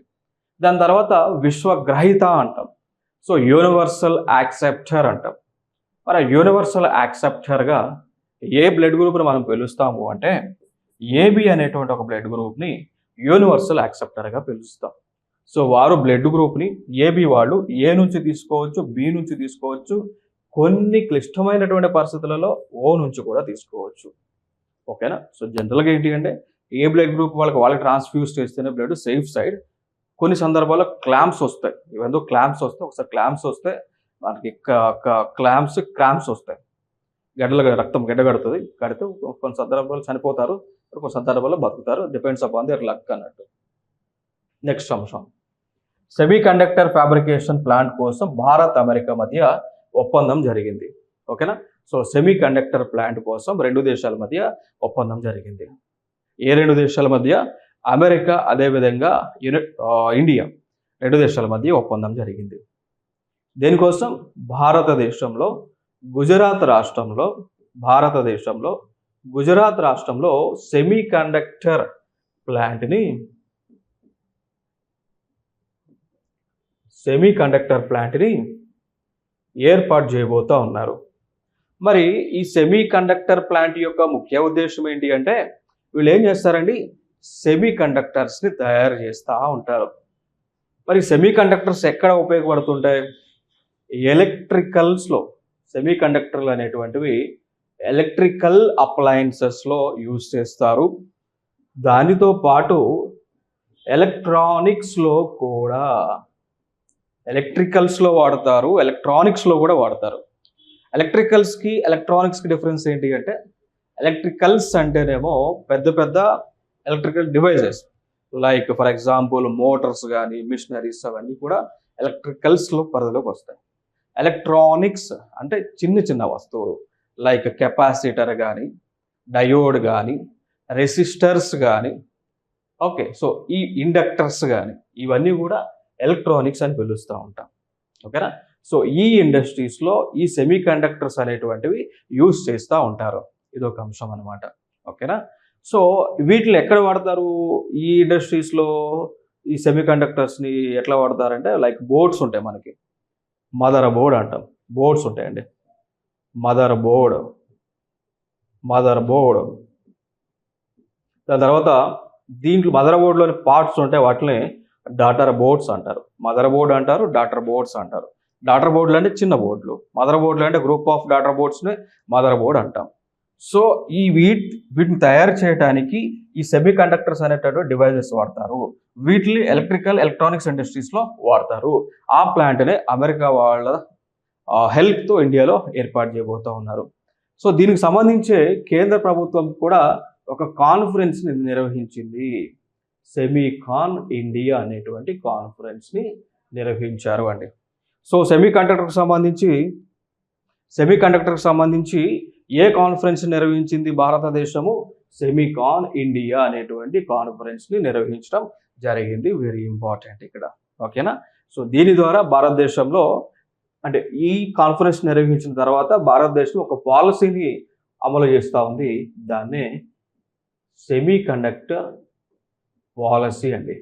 దాని తర్వాత విశ్వగ్రహీత అంటాం. సో యూనివర్సల్ యాక్సెప్టర్ అంటాం. మరి యూనివర్సల్ యాక్సెప్టర్గా ఏ బ్లడ్ గ్రూప్ని మనం పిలుస్తాము అంటే ఏబి అనేటువంటి ఒక బ్లడ్ గ్రూప్ని యూనివర్సల్ యాక్సెప్టర్గా పిలుస్తాం. సో వారు బ్లడ్ గ్రూప్ని ఏబి వాళ్ళు ఏ నుంచి తీసుకోవచ్చు, బి నుంచి తీసుకోవచ్చు, కొన్ని క్లిష్టమైనటువంటి పరిస్థితులలో ఓ నుంచి కూడా తీసుకోవచ్చు. ఓకేనా? సో జనరల్గా ఏంటి అంటే ఏ బ్లడ్ గ్రూప్ వాళ్ళకి ట్రాన్స్ఫ్యూజ్ చేస్తేనే బ్లడ్ సేఫ్ సైడ్. కొన్ని సందర్భాల్లో క్లాంప్స్ వస్తాయి. ఇవన్నీ క్లాంప్స్ వస్తాయి. ఒకసారి క్లాంప్స్ వస్తే మనకి క్రాంప్స్ వస్తాయి. రక్తం గడ్డగడుతుంది. కడితే కొన్ని సందర్భాల్లో చనిపోతారు, కొన్ని సందర్భాల్లో బతుకుతారు. డిపెండ్స్ అపాన్ దేర్ లక్ అన్నట్టు. నెక్స్ట్ అంశం, సెమీ కండక్టర్ ఫ్యాబ్రికేషన్ ప్లాంట్ కోసం భారత్ అమెరికా మధ్య ఒప్పందం జరిగింది. ఓకేనా? సో సెమీ కండక్టర్ ప్లాంట్ కోసం రెండు దేశాల మధ్య ఒప్పందం జరిగింది. ఏ రెండు దేశాల మధ్య? అమెరికా అదేవిధంగా ఇండియా రెండు దేశాల మధ్య ఒప్పందం జరిగింది. దేనికోసం? భారతదేశంలో గుజరాత్ రాష్ట్రంలో సెమీ కండక్టర్ ప్లాంట్ని ఏర్పాటు చేయబోతూ ఉన్నారు. మరి ఈ సెమీ కండక్టర్ ప్లాంట్ యొక్క ముఖ్య ఉద్దేశం ఏంటి అంటే వీళ్ళు ఏం చేస్తారండి? సెమీ కండక్టర్స్ని తయారు చేస్తూ ఉంటారు. మరి సెమీ కండక్టర్స్ ఎక్కడ ఉపయోగపడుతుంటాయి? ఎలక్ట్రికల్స్లో. సెమీ కండక్టర్లు అనేటువంటివి ఎలక్ట్రికల్ అప్లయన్సెస్లో యూజ్ చేస్తారు. దానితో పాటు ఎలక్ట్రానిక్స్లో కూడా, ఎలక్ట్రికల్స్లో వాడతారు, ఎలక్ట్రానిక్స్లో కూడా వాడతారు. ఎలక్ట్రికల్స్కి ఎలక్ట్రానిక్స్కి డిఫరెన్స్ ఏంటి అంటే ఎలక్ట్రికల్స్ అంటేనేమో పెద్ద పెద్ద electrical devices like for example Motors కానీ మిషనరీస్ అవన్నీ కూడా ఎలక్ట్రికల్స్లో పరిధిలోకి వస్తాయి. ఎలక్ట్రానిక్స్ అంటే చిన్న చిన్న వస్తువులు లైక్ కెపాసిటర్ కానీ, డయోడ్ కానీ, రెసిస్టర్స్ కానీ, ఓకే, సో ఈ ఇండక్టర్స్ కానీ ఇవన్నీ కూడా ఎలక్ట్రానిక్స్ అని పిలుస్తూ ఉంటాం. ఓకేనా? సో ఈ ఇండస్ట్రీస్లో ఈ సెమీ కండక్టర్స్ అనేటువంటివి యూజ్ చేస్తూ ఉంటారు. ఇదొక అంశం అనమాట. ఓకేనా? సో వీటిని ఎక్కడ వాడతారు? ఈ ఇండస్ట్రీస్లో ఈ సెమీ కండక్టర్స్ని ఎట్లా వాడతారంటే లైక్ బోర్డ్స్ ఉంటాయి మనకి, మదర్ బోర్డ్ అంటాం. బోర్డ్స్ ఉంటాయండి. మదర్ బోర్డ్, దాని తర్వాత దీంట్లో మదర్ బోర్డ్లోని పార్ట్స్ ఉంటాయి, వాటిని డాటర్ బోర్డ్స్ అంటారు. మదర్ బోర్డ్ అంటారు, డాటర్ బోర్డ్స్ అంటారు. డాటర్ బోర్డులు అంటే చిన్న బోర్డులు, మదర్ బోర్డులు అంటే గ్రూప్ ఆఫ్ డాటర్ బోర్డ్స్ని మదర్ బోర్డ్ అంటాం. సో ఈ వీటిని తయారు చేయడానికి ఈ సెమీ కండక్టర్స్ అనేటటువంటి డివైజెస్ వాడతారు. వీటిని ఎలక్ట్రానిక్స్ ఇండస్ట్రీస్లో వాడతారు. ఆ ప్లాంట్ని అమెరికా వాళ్ళ హెల్ప్తో ఇండియాలో ఏర్పాటు చేయబోతూ ఉన్నారు. సో దీనికి సంబంధించి కేంద్ర ప్రభుత్వం కూడా ఒక కాన్ఫరెన్స్ని నిర్వహించింది. సెమీకాన్ ఇండియా అనేటువంటి కాన్ఫరెన్స్ని నిర్వహించారు అండి. సో సెమీ కండక్టర్కి సంబంధించి ఏ కాన్ఫరెన్స్ నిర్వహించింది భారతదేశము? సెమీకాన్ ఇండియా అనేటువంటి కాన్ఫరెన్స్ని నిర్వహించడం జరిగింది. వెరీ ఇంపార్టెంట్ ఇక్కడ. ఓకేనా? సో దీని ద్వారా భారతదేశంలో అంటే ఈ కాన్ఫరెన్స్ నిర్వహించిన తర్వాత భారతదేశం ఒక పాలసీని అమలు చేస్తూ ఉంది. దాన్నే సెమీ కండక్టర్ పాలసీ అండి.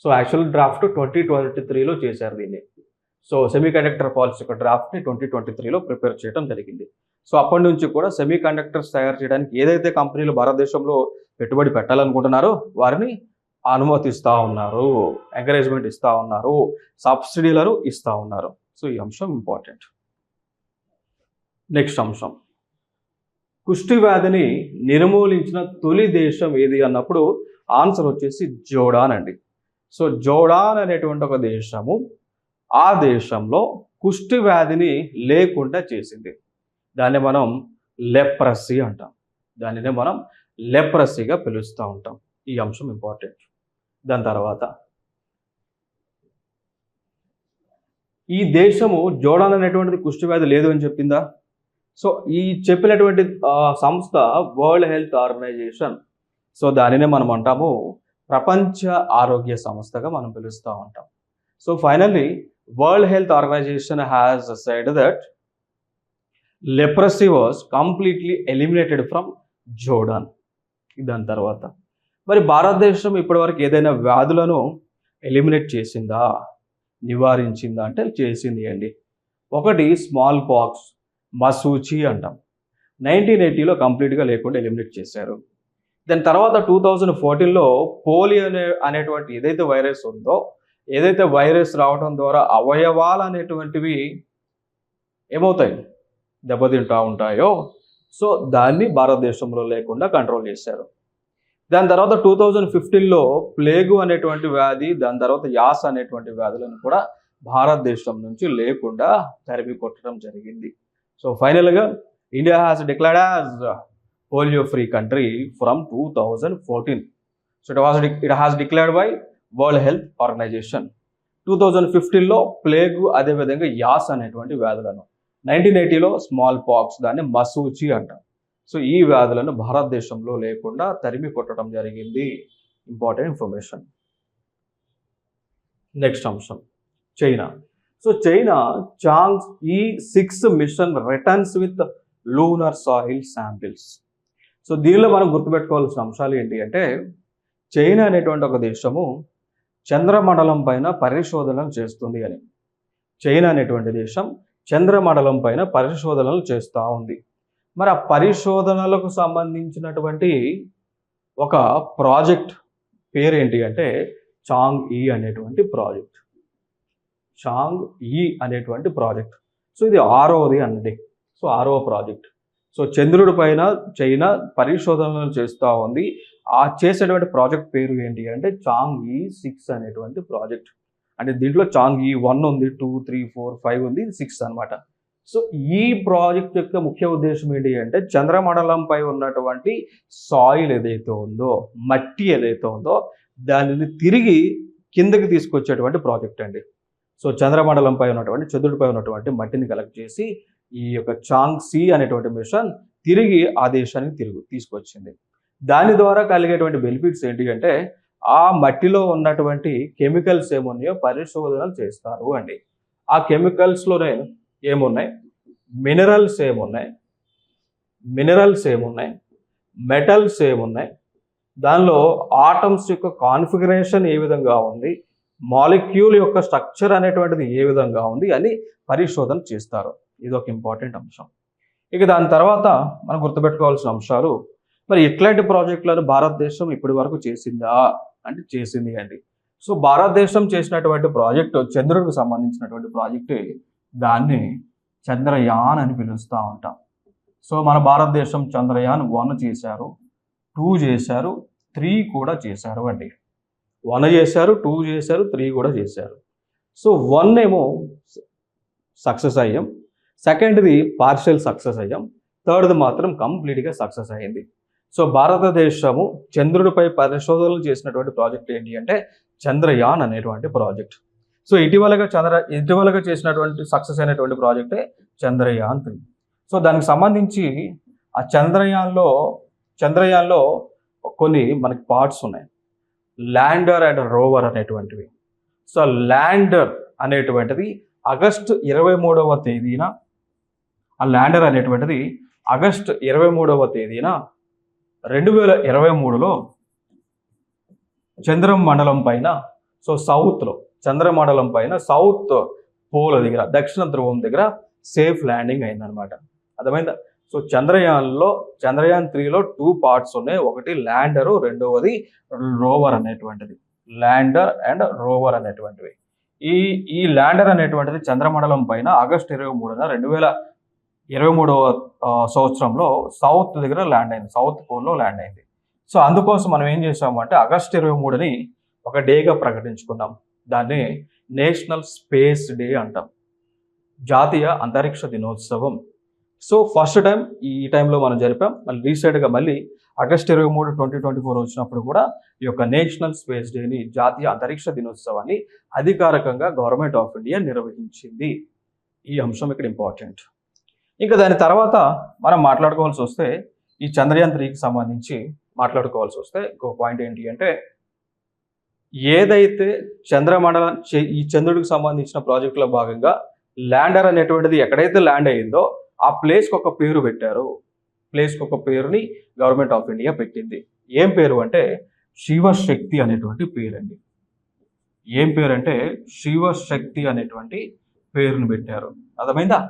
సో యాక్చువల్ డ్రాఫ్ట్ 2023లో చేశారు దీన్ని. సో సెమీ కండక్టర్ పాలసీ యొక్క డ్రాఫ్ట్ని 2023లో ప్రిపేర్ చేయడం జరిగింది. సో అప్పటి నుంచి కూడా సెమీ కండక్టర్స్ తయారు చేయడానికి ఏదైతే కంపెనీలు భారతదేశంలో పెట్టుబడి పెట్టాలనుకుంటున్నారో వారిని అనుమతిస్తూ ఉన్నారు, ఎంకరేజ్మెంట్ ఇస్తూ ఉన్నారు, సబ్సిడీలను ఇస్తూ ఉన్నారు. సో ఈ అంశం ఇంపార్టెంట్. నెక్స్ట్ అంశం, కుష్టి వ్యాధిని నిర్మూలించిన తొలి దేశం ఏది అన్నప్పుడు ఆన్సర్ వచ్చేసి జోర్డాన్ అండి. సో జోర్డాన్ అనేటువంటి ఒక దేశము ఆ దేశంలో కుష్టి వ్యాధిని లేకుండా చేసింది. దాన్ని మనం లెప్రసీ అంటాం. దానినే మనం లెప్రసీగా పిలుస్తూ ఉంటాం. ఈ అంశం ఇంపార్టెంట్. దాని తర్వాత ఈ దేశము జోర్డాన్ అనేటువంటిది కుష్టి వ్యాధి లేదు అని చెప్పిందా? సో ఈ చెప్పినటువంటి సంస్థ వరల్డ్ హెల్త్ ఆర్గనైజేషన్. సో దానినే మనం అంటాము ప్రపంచ ఆరోగ్య సంస్థగా మనం పిలుస్తూ ఉంటాం. So finally World Health Organization has said that leprosy was completely eliminated from Jordan. దాని తర్వాత మరి భారతదేశం ఇప్పటివరకు ఏదైనా వ్యాధులను ఎలిమినేట్ చేసిందా, నివారించిందా అంటే చేసింది అండి. ఒకటి స్మాల్ పాక్స్, మసూచి అంటాం. 1980లో కంప్లీట్గా లేకుండా ఎలిమినేట్ చేశారు. దాని తర్వాత 2014లో పోలియో అనేటువంటి ఏదైతే వైరస్ ఉందో, ఏదైతే వైరస్ రావడం ద్వారా అవయవాలు అనేటువంటివి ఏమవుతాయి, దెబ్బతింటూ ఉంటాయో, సో దాన్ని భారతదేశంలో లేకుండా కంట్రోల్ చేశారు. దాని తర్వాత 2015లో ప్లేగు అనేటువంటి వ్యాధి, దాని తర్వాత యాస అనేటువంటి వ్యాధులను కూడా భారతదేశం నుంచి లేకుండా తరిమి కొట్టడం జరిగింది. సో ఫైనల్గా India has declared as polio free country from 2014. So it has declared by World Health Organization. 2015లో ప్లేగు, అదేవిధంగా యాస్ అనేటువంటి వ్యాధులను, 1980లో స్మాల్ పాక్స్, దాన్ని మసూచి అంటాం. సో ఈ వ్యాధులను భారతదేశంలో లేకుండా తరిమి కొట్టడం జరిగింది. Important information. నెక్స్ట్ అంశం, China. So China Chang E6 mission returns with lunar soil samples. So దీనిలో మనం గుర్తుపెట్టుకోవాల్సిన అంశాలు ఏంటి అంటే, చైనా అనేటువంటి ఒక దేశము చంద్రమండలం పైన పరిశోధనలు చేస్తుంది అని. చైనా అనేటువంటి దేశం చంద్రమండలం పైన పరిశోధనలు చేస్తూ ఉంది. మరి ఆ పరిశోధనలకు సంబంధించినటువంటి ఒక ప్రాజెక్ట్ పేరేంటి అంటే చాంగ్ ఈ అనేటువంటి ప్రాజెక్ట్. చాంగ్ ఈ అనేటువంటి ప్రాజెక్ట్. సో ఇది 6వది అన్నది. సో 6వ ప్రాజెక్ట్. సో చంద్రుడి పైన చైనా పరిశోధనలు చేస్తూ ఉంది. ఆ చేసేటువంటి ప్రాజెక్ట్ పేరు ఏంటి అంటే చాంగ్ E6 అనేటువంటి ప్రాజెక్ట్. అంటే దీంట్లో చాంగ్ E1 ఉంది, 2, 3, 4, 5 ఉంది, 6 అనమాట. సో ఈ ప్రాజెక్ట్ యొక్క ముఖ్య ఉద్దేశం ఏంటి అంటే చంద్రమండలంపై ఉన్నటువంటి సాయిల్ ఏదైతే ఉందో, మట్టి ఏదైతే ఉందో, దానిని తిరిగి కిందకి తీసుకొచ్చేటువంటి ప్రాజెక్ట్ అండి. సో చంద్రమండలంపై ఉన్నటువంటి, చంద్రుడిపై ఉన్నటువంటి మట్టిని కలెక్ట్ చేసి ఈ యొక్క చాంగ్ సి అనేటువంటి మిషన్ తిరిగి ఆ దేశానికి తీసుకొచ్చింది. దాని ద్వారా కలిగేటువంటి బెనిఫిట్స్ ఏంటి అంటే ఆ మట్టిలో ఉన్నటువంటి కెమికల్స్ ఏమున్నాయో పరిశోధనలు చేస్తారు అండి. ఆ కెమికల్స్లోనే ఏమున్నాయి, మినరల్స్ ఏమున్నాయి, మెటల్స్ ఏమున్నాయి, దానిలో ఆటమ్స్ యొక్క కాన్ఫిగరేషన్ ఏ విధంగా ఉంది, మాలిక్యూల్ యొక్క స్ట్రక్చర్ అనేటువంటిది ఏ విధంగా ఉంది అని పరిశోధన చేస్తారు. ఇది ఒక ఇంపార్టెంట్ అంశం. ఇక దాని తర్వాత మనం గుర్తుపెట్టుకోవాల్సిన అంశాలు, మరి ఇట్లాంటి ప్రాజెక్టులను భారతదేశం ఇప్పటి వరకు చేసిందా అంటే చేసింది అండి. సో భారతదేశం చేసినటువంటి ప్రాజెక్టు చంద్రుడికి సంబంధించినటువంటి ప్రాజెక్టు, దాన్ని చంద్రయాన్ అని పిలుస్తూ ఉంటాం. సో మన భారతదేశం చంద్రయాన్ 1 చేశారు, 2 చేశారు, 3 కూడా చేశారు అండి. 1 చేశారు, 2 చేశారు, 3 కూడా చేశారు. సో 1 ఏమో సక్సెస్ అయ్యాం, సెకండ్ది పార్షియల్ సక్సెస్ అయ్యాం, థర్డ్ది మాత్రం కంప్లీట్గా సక్సెస్ అయ్యింది. సో భారతదేశము చంద్రుడిపై పరిశోధనలు చేసినటువంటి ప్రాజెక్ట్ ఏంటి అంటే చంద్రయాన్ అనేటువంటి ప్రాజెక్ట్. సో ఇటీవలగా చేసినటువంటి సక్సెస్ అయినటువంటి ప్రాజెక్టే చంద్రయాన్ 3. సో దానికి సంబంధించి ఆ చంద్రయాన్లో కొన్ని మనకి పార్ట్స్ ఉన్నాయి, ల్యాండర్ అండ్ రోవర్ అనేటువంటివి. సో ల్యాండర్ అనేటువంటిది ఆగస్టు 23వ తేదీన, ఆ ల్యాండర్ అనేటువంటిది ఆగస్టు 23వ తేదీన 2023లో చంద్రమండలం పైన, సో సౌత్లో చంద్రమండలం పైన సౌత్ పోల్ దగ్గర, దక్షిణ ధ్రువం దగ్గర సేఫ్ ల్యాండింగ్ అయిందనమాట. అర్థమైందా? సో చంద్రయాన్ 3లో 2 పార్ట్స్ ఉన్నాయి. ఒకటి ల్యాండరు, రెండవది రోవర్ అనేటువంటిది. ల్యాండర్ అండ్ రోవర్ అనేటువంటివి. ఈ ల్యాండర్ అనేటువంటిది చంద్రమండలం పైన ఆగస్టు 23న 2023వ సంవత్సరంలో సౌత్ దగ్గర ల్యాండ్ అయింది, సౌత్ పోల్లో ల్యాండ్ అయింది. సో అందుకోసం మనం ఏం చేసాము అంటే ఆగస్టు 23ని ఒక డేగా ప్రకటించుకున్నాం. దాన్ని నేషనల్ స్పేస్ డే అంటాం, జాతీయ అంతరిక్ష దినోత్సవం. సో ఫస్ట్ టైం ఈ టైంలో మనం జరిపాం. మళ్ళీ రీసెంట్గా మళ్ళీ ఆగస్టు 23, 2024 వచ్చినప్పుడు కూడా ఈ యొక్క నేషనల్ స్పేస్ డేని, జాతీయ అంతరిక్ష దినోత్సవాన్ని అధికారికంగా గవర్నమెంట్ ఆఫ్ ఇండియా నిర్వహించింది. ఈ అంశం ఇక్కడ ఇంపార్టెంట్. ఇంకా దాని తర్వాత మనం మాట్లాడుకోవాల్సి వస్తే ఈ చంద్రయాన్ 3కి సంబంధించి మాట్లాడుకోవాల్సి వస్తే ఇంకో పాయింట్ ఏంటి అంటే, ఏదైతే చంద్రమండలం ఈ చంద్రుడికి సంబంధించిన ప్రాజెక్టులో భాగంగా ల్యాండర్ అనేటువంటిది ఎక్కడైతే ల్యాండ్ అయ్యిందో ఆ ప్లేస్కి ఒక పేరు పెట్టారు. ప్లేస్కి ఒక పేరుని గవర్నమెంట్ ఆఫ్ ఇండియా పెట్టింది. ఏం పేరు అంటే శివశక్తి అనేటువంటి పేరండి. ఏం పేరు అంటే శివశక్తి అనేటువంటి పేరుని పెట్టారు. అర్థమైందా?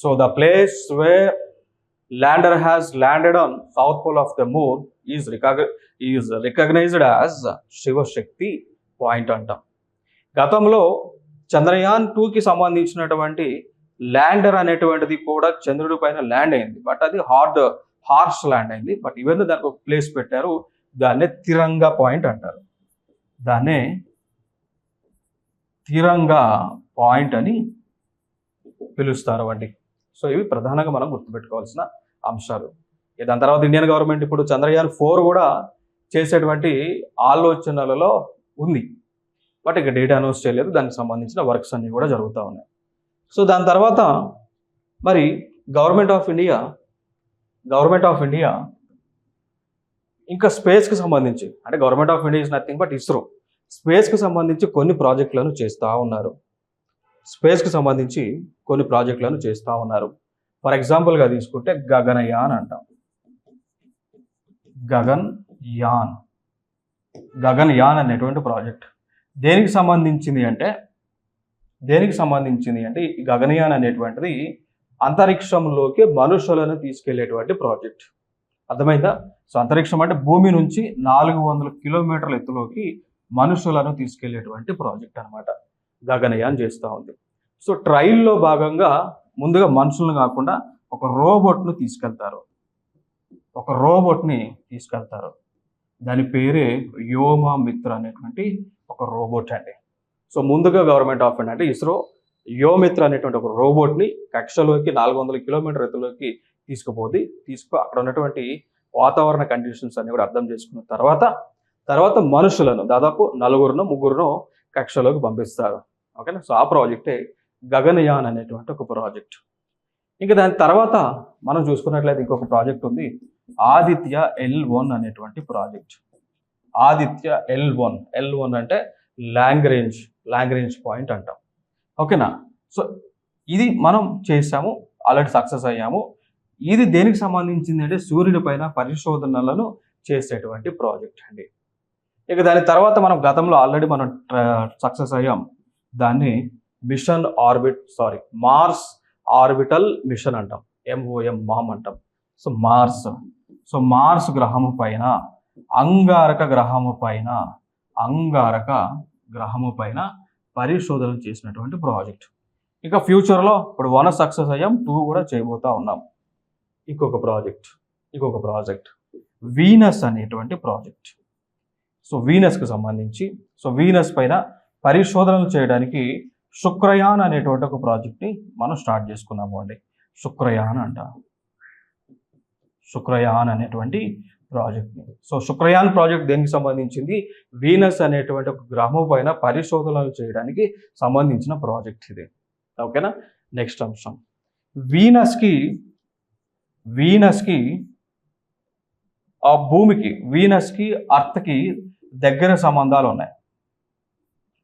So the place where lander has landed on south pole of the moon is recognised as Shiv Shakti point అంటాం. గతంలో చంద్రయాన్ 2కి సంబంధించినటువంటి ల్యాండర్ అనేటువంటిది కూడా చంద్రుడి పైన ల్యాండ్ అయింది. బట్ అది హార్ష్ ల్యాండ్ అయింది. బట్ ఇవన్నీ దానికి ఒక ప్లేస్ పెట్టారు. దాన్నే తిరంగా పాయింట్ అంటారు. దాన్నే తిరంగా పాయింట్ అని పిలుస్తారు అండి. సో ఇవి ప్రధానంగా మనం గుర్తుపెట్టుకోవాల్సిన అంశాలు. దాని తర్వాత ఇండియన్ గవర్నమెంట్ ఇప్పుడు చంద్రయాన్ 4 కూడా చేసేటువంటి ఆలోచనలలో ఉంది. బట్ ఇక డేట్ అనౌన్స్ చేయలేదు. దానికి సంబంధించిన వర్క్స్ అన్నీ కూడా జరుగుతూ ఉన్నాయి. సో దాని తర్వాత మరి గవర్నమెంట్ ఆఫ్ ఇండియా ఇంకా స్పేస్కి సంబంధించి, అంటే government of India is nothing but ISRO, స్పేస్కి సంబంధించి కొన్ని ప్రాజెక్టులను చేస్తూ ఉన్నారు. ఫర్ ఎగ్జాంపుల్గా తీసుకుంటే గగనయాన్ అంటాం. గగన్యాన్ అనేటువంటి ప్రాజెక్ట్ దేనికి సంబంధించింది అంటే ఈ గగనయాన్ అనేటువంటిది అంతరిక్షంలోకి మనుషులను తీసుకెళ్లేటువంటి ప్రాజెక్ట్. అర్థమైందా? సో అంతరిక్షం అంటే భూమి నుంచి 400 కిలోమీటర్ల ఎత్తులోకి మనుషులను తీసుకెళ్లేటువంటి ప్రాజెక్ట్ అనమాట. గగనయాన్ చేస్తూ ఉంది. సో ట్రైల్లో భాగంగా ముందుగా మనుషులను కాకుండా ఒక రోబోట్ని తీసుకెళ్తారు. దాని పేరే వ్యోమ మిత్ర అనేటువంటి ఒక రోబోట్ అండి. సో ముందుగా గవర్నమెంట్ ఆఫ్ ఇండియా అంటే ఇస్రో వ్యోమిత్ర అనేటువంటి ఒక రోబోట్ని కక్షలోకి 400 కిలోమీటర్ ఎత్తులోకి అక్కడ ఉన్నటువంటి వాతావరణ కండిషన్స్ అన్ని కూడా అర్థం చేసుకున్న తర్వాత మనుషులను దాదాపు 4-3 కక్షలోకి పంపిస్తారు. ఓకేనా? సో ఆ ప్రాజెక్టే గగనయాన్ అనేటువంటి ఒక ప్రాజెక్ట్. ఇంకా దాని తర్వాత మనం చూసుకున్నట్లయితే ఇంకొక ప్రాజెక్ట్ ఉంది, ఆదిత్య L1 అనేటువంటి ప్రాజెక్ట్. ఆదిత్య L1 అంటే లాంగ్రేంజ్ పాయింట్ అంటాం. ఓకేనా? సో ఇది మనం చేసాము, ఆల్రెడీ సక్సెస్ అయ్యాము. ఇది దేనికి సంబంధించింది అంటే సూర్యుడి పైన పరిశోధనలను చేసేటువంటి ప్రాజెక్ట్ అండి. ఇక దాని తర్వాత మనం గతంలో ఆల్రెడీ మనం సక్సెస్ అయ్యాం. దాన్ని మార్స్ ఆర్బిటల్ మిషన్ అంటాం, MOM అంటాం. సో మార్స్ గ్రహము పైన, అంగారక గ్రహము పైన పరిశోధన చేసినటువంటి ప్రాజెక్ట్. ఇక ఫ్యూచర్లో ఇప్పుడు 1 సక్సెస్ అయ్యాం, 2 కూడా చేయబోతా ఉన్నాం. ఇంకొక ప్రాజెక్ట్ వీనస్ అనేటువంటి ప్రాజెక్ట్. సో వీనస్కి సంబంధించి వీనస్ పైన పరిశోధనలు చేయడానికి శుక్రయాన్ అనేటువంటి ఒక ప్రాజెక్ట్ని మనం స్టార్ట్ చేసుకున్నాము అండి. శుక్రయాన్ అనేటువంటి ప్రాజెక్ట్ని. సో శుక్రయాన్ ప్రాజెక్ట్ దేనికి సంబంధించింది? వీనస్ అనేటువంటి ఒక గ్రహం పైన పరిశోధనలు చేయడానికి సంబంధించిన ప్రాజెక్ట్ ఇది. ఓకేనా? నెక్స్ట్ అంశం, వీనస్కి అర్త్కి దగ్గర సంబంధాలు ఉన్నాయి.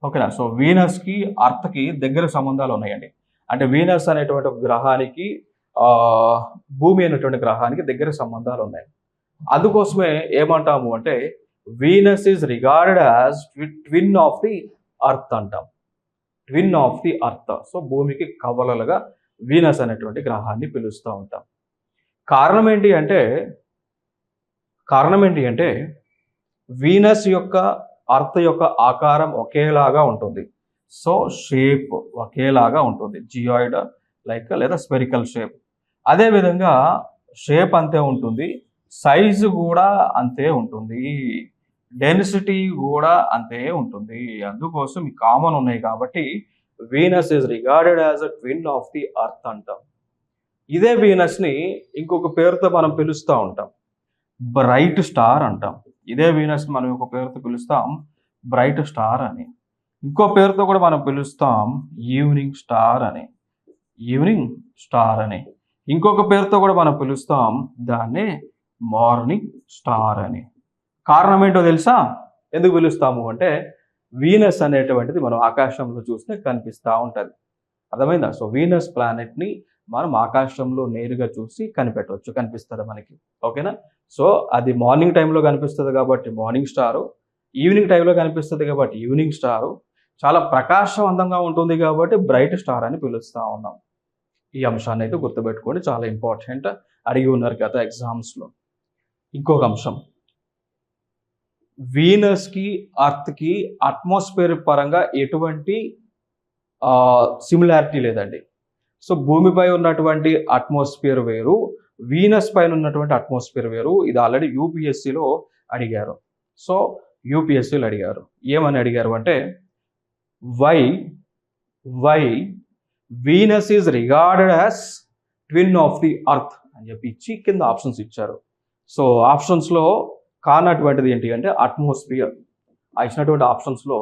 ఓకేనా? సో వీనస్కి అర్త్కి దగ్గర సంబంధాలు ఉన్నాయండి. అంటే వీనస్ అనేటువంటి ఒక గ్రహానికి భూమి అనేటువంటి గ్రహానికి దగ్గర సంబంధాలు ఉన్నాయి. అందుకోసమే ఏమంటాము అంటే Venus is regarded as twin of the earth అంటాం. Twin of the earth. So భూమికి కవలలుగా వీనస్ అనేటువంటి గ్రహాన్ని పిలుస్తూ ఉంటాం. కారణం ఏంటి అంటే వీనస్ యొక్క అర్త్ యొక్క ఆకారం ఒకేలాగా ఉంటుంది. సో షేప్ ఒకేలాగా ఉంటుంది. జియాయిడ్ లేదా స్పెరికల్ షేప్. అదేవిధంగా షేప్ అంతే ఉంటుంది, సైజు కూడా అంతే ఉంటుంది, డెన్సిటీ కూడా అంతే ఉంటుంది. అందుకోసం ఈ కామన్ ఉన్నాయి కాబట్టి Venus is regarded as a twin of the earth అంటాం. ఇదే వీనస్ని ఇంకొక పేరుతో మనం పిలుస్తూ ఉంటాం, బ్రైట్ స్టార్ అంటాం. ఇదే వీనస్ మనం ఒక పేరుతో పిలుస్తాం, బ్రైట్ స్టార్ అని. ఇంకో పేరుతో కూడా మనం పిలుస్తాం, ఈవినింగ్ స్టార్ అని. ఈవినింగ్ స్టార్ అని. ఇంకొక పేరుతో కూడా మనం పిలుస్తాం దాన్ని మార్నింగ్ స్టార్ అని. కారణం ఏంటో తెలుసా? ఎందుకు పిలుస్తాము అంటే వీనస్ అనేటువంటిది మనం ఆకాశంలో చూస్తే కనిపిస్తూ ఉంటుంది. అర్థమైందా? సో వీనస్ ప్లానెట్ని మనం ఆకాశంలో నేరుగా చూసి కనిపిస్తుంది మనకి. ఓకేనా? సో అది మార్నింగ్ టైంలో కనిపిస్తుంది కాబట్టి మార్నింగ్ స్టారు, ఈవినింగ్ టైంలో కనిపిస్తుంది కాబట్టి ఈవినింగ్ స్టారు, చాలా ప్రకాశవంతంగా ఉంటుంది కాబట్టి బ్రైట్ స్టార్ అని పిలుస్తూ ఉన్నాం. ఈ అంశాన్ని అయితే గుర్తుపెట్టుకోండి, చాలా ఇంపార్టెంట్. అడిగి ఉన్నారు కదా ఎగ్జామ్స్లో. ఇంకొక అంశం, వీనస్కి అర్త్కి అట్మాస్ఫియర్ పరంగా ఎటువంటి సిమిలారిటీ లేదండి. సో భూమిపై ఉన్నటువంటి అట్మాస్ఫియర్ వేరు, వీనస్ పైన ఉన్నటువంటి అట్మాస్ఫియర్ వేరు. ఇది ఆల్రెడీ యూపీఎస్సీలో అడిగారు. సో యూపీఎస్సీలో అడిగారు, ఏమని అడిగారు అంటే why Venus is regarded as twin of the earth అని చెప్పి ఇచ్చి కింద ఆప్షన్స్ ఇచ్చారు. సో ఆప్షన్స్లో కానటువంటిది ఏంటి అంటే అట్మాస్ఫియర్. ఇచ్చినటువంటి ఆప్షన్స్లో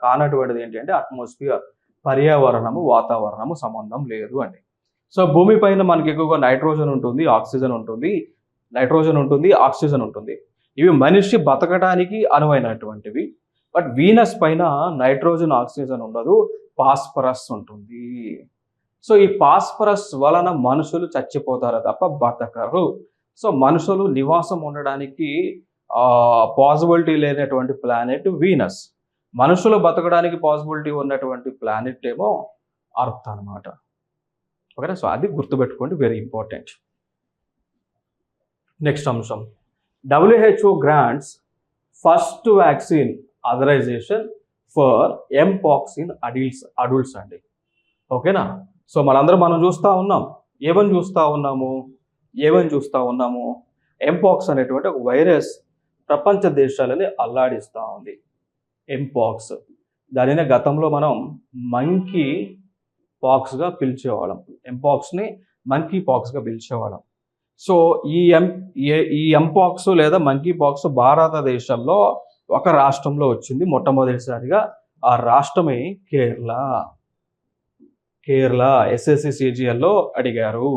కానటువంటిది ఏంటి అంటే అట్మాస్ఫియర్, పర్యావరణము, వాతావరణము సంబంధం లేదు అండి. సో భూమి పైన మనకి ఎక్కువగా నైట్రోజన్ ఉంటుంది, ఆక్సిజన్ ఉంటుంది. ఇవి మనిషి బతకడానికి అనువైనటువంటివి. బట్ వీనస్ పైన నైట్రోజన్, ఆక్సిజన్ ఉండదు, ఫాస్ఫరస్ ఉంటుంది. సో ఈ ఫాస్ఫరస్ వలన మనుషులు చచ్చిపోతారు తప్ప బతకరు. సో మనుషులు నివాసం ఉండడానికి పాసిబిలిటీ లేనటువంటి ప్లానెట్ వీనస్. మనుషులు బతకడానికి పాసిబిలిటీ ఉన్నటువంటి ప్లానెట్ ఏమో అర్త్ అనమాట. ఓకేనా? సో అది గుర్తుపెట్టుకోండి, వెరీ ఇంపార్టెంట్. నెక్స్ట్ అంశం, WHO grants first vaccine authorisation for mpox in adults అండి. ఓకేనా? సో మనం చూస్తూ ఉన్నాం, ఏమని చూస్తూ ఉన్నాము ఎంపాక్స్ అనేటువంటి ఒక వైరస్ ప్రపంచ దేశాలని అల్లాడిస్తూ ఉంది. ఎంపాక్స్, దానినే గతంలో మనం మంకీ పాక్స్గా పిలిచేవాళ్ళం. ఎంపాక్స్ని మంకీ పాక్స్గా పిలిచేవాళ్ళం. సో ఈ ఎంపాక్స్ లేదా మంకీ పాక్స్ భారతదేశంలో ఒక రాష్ట్రంలో వచ్చింది మొట్టమొదటిసారిగా. ఆ రాష్ట్రమే కేరళ. SSC CGLలో అడిగారు.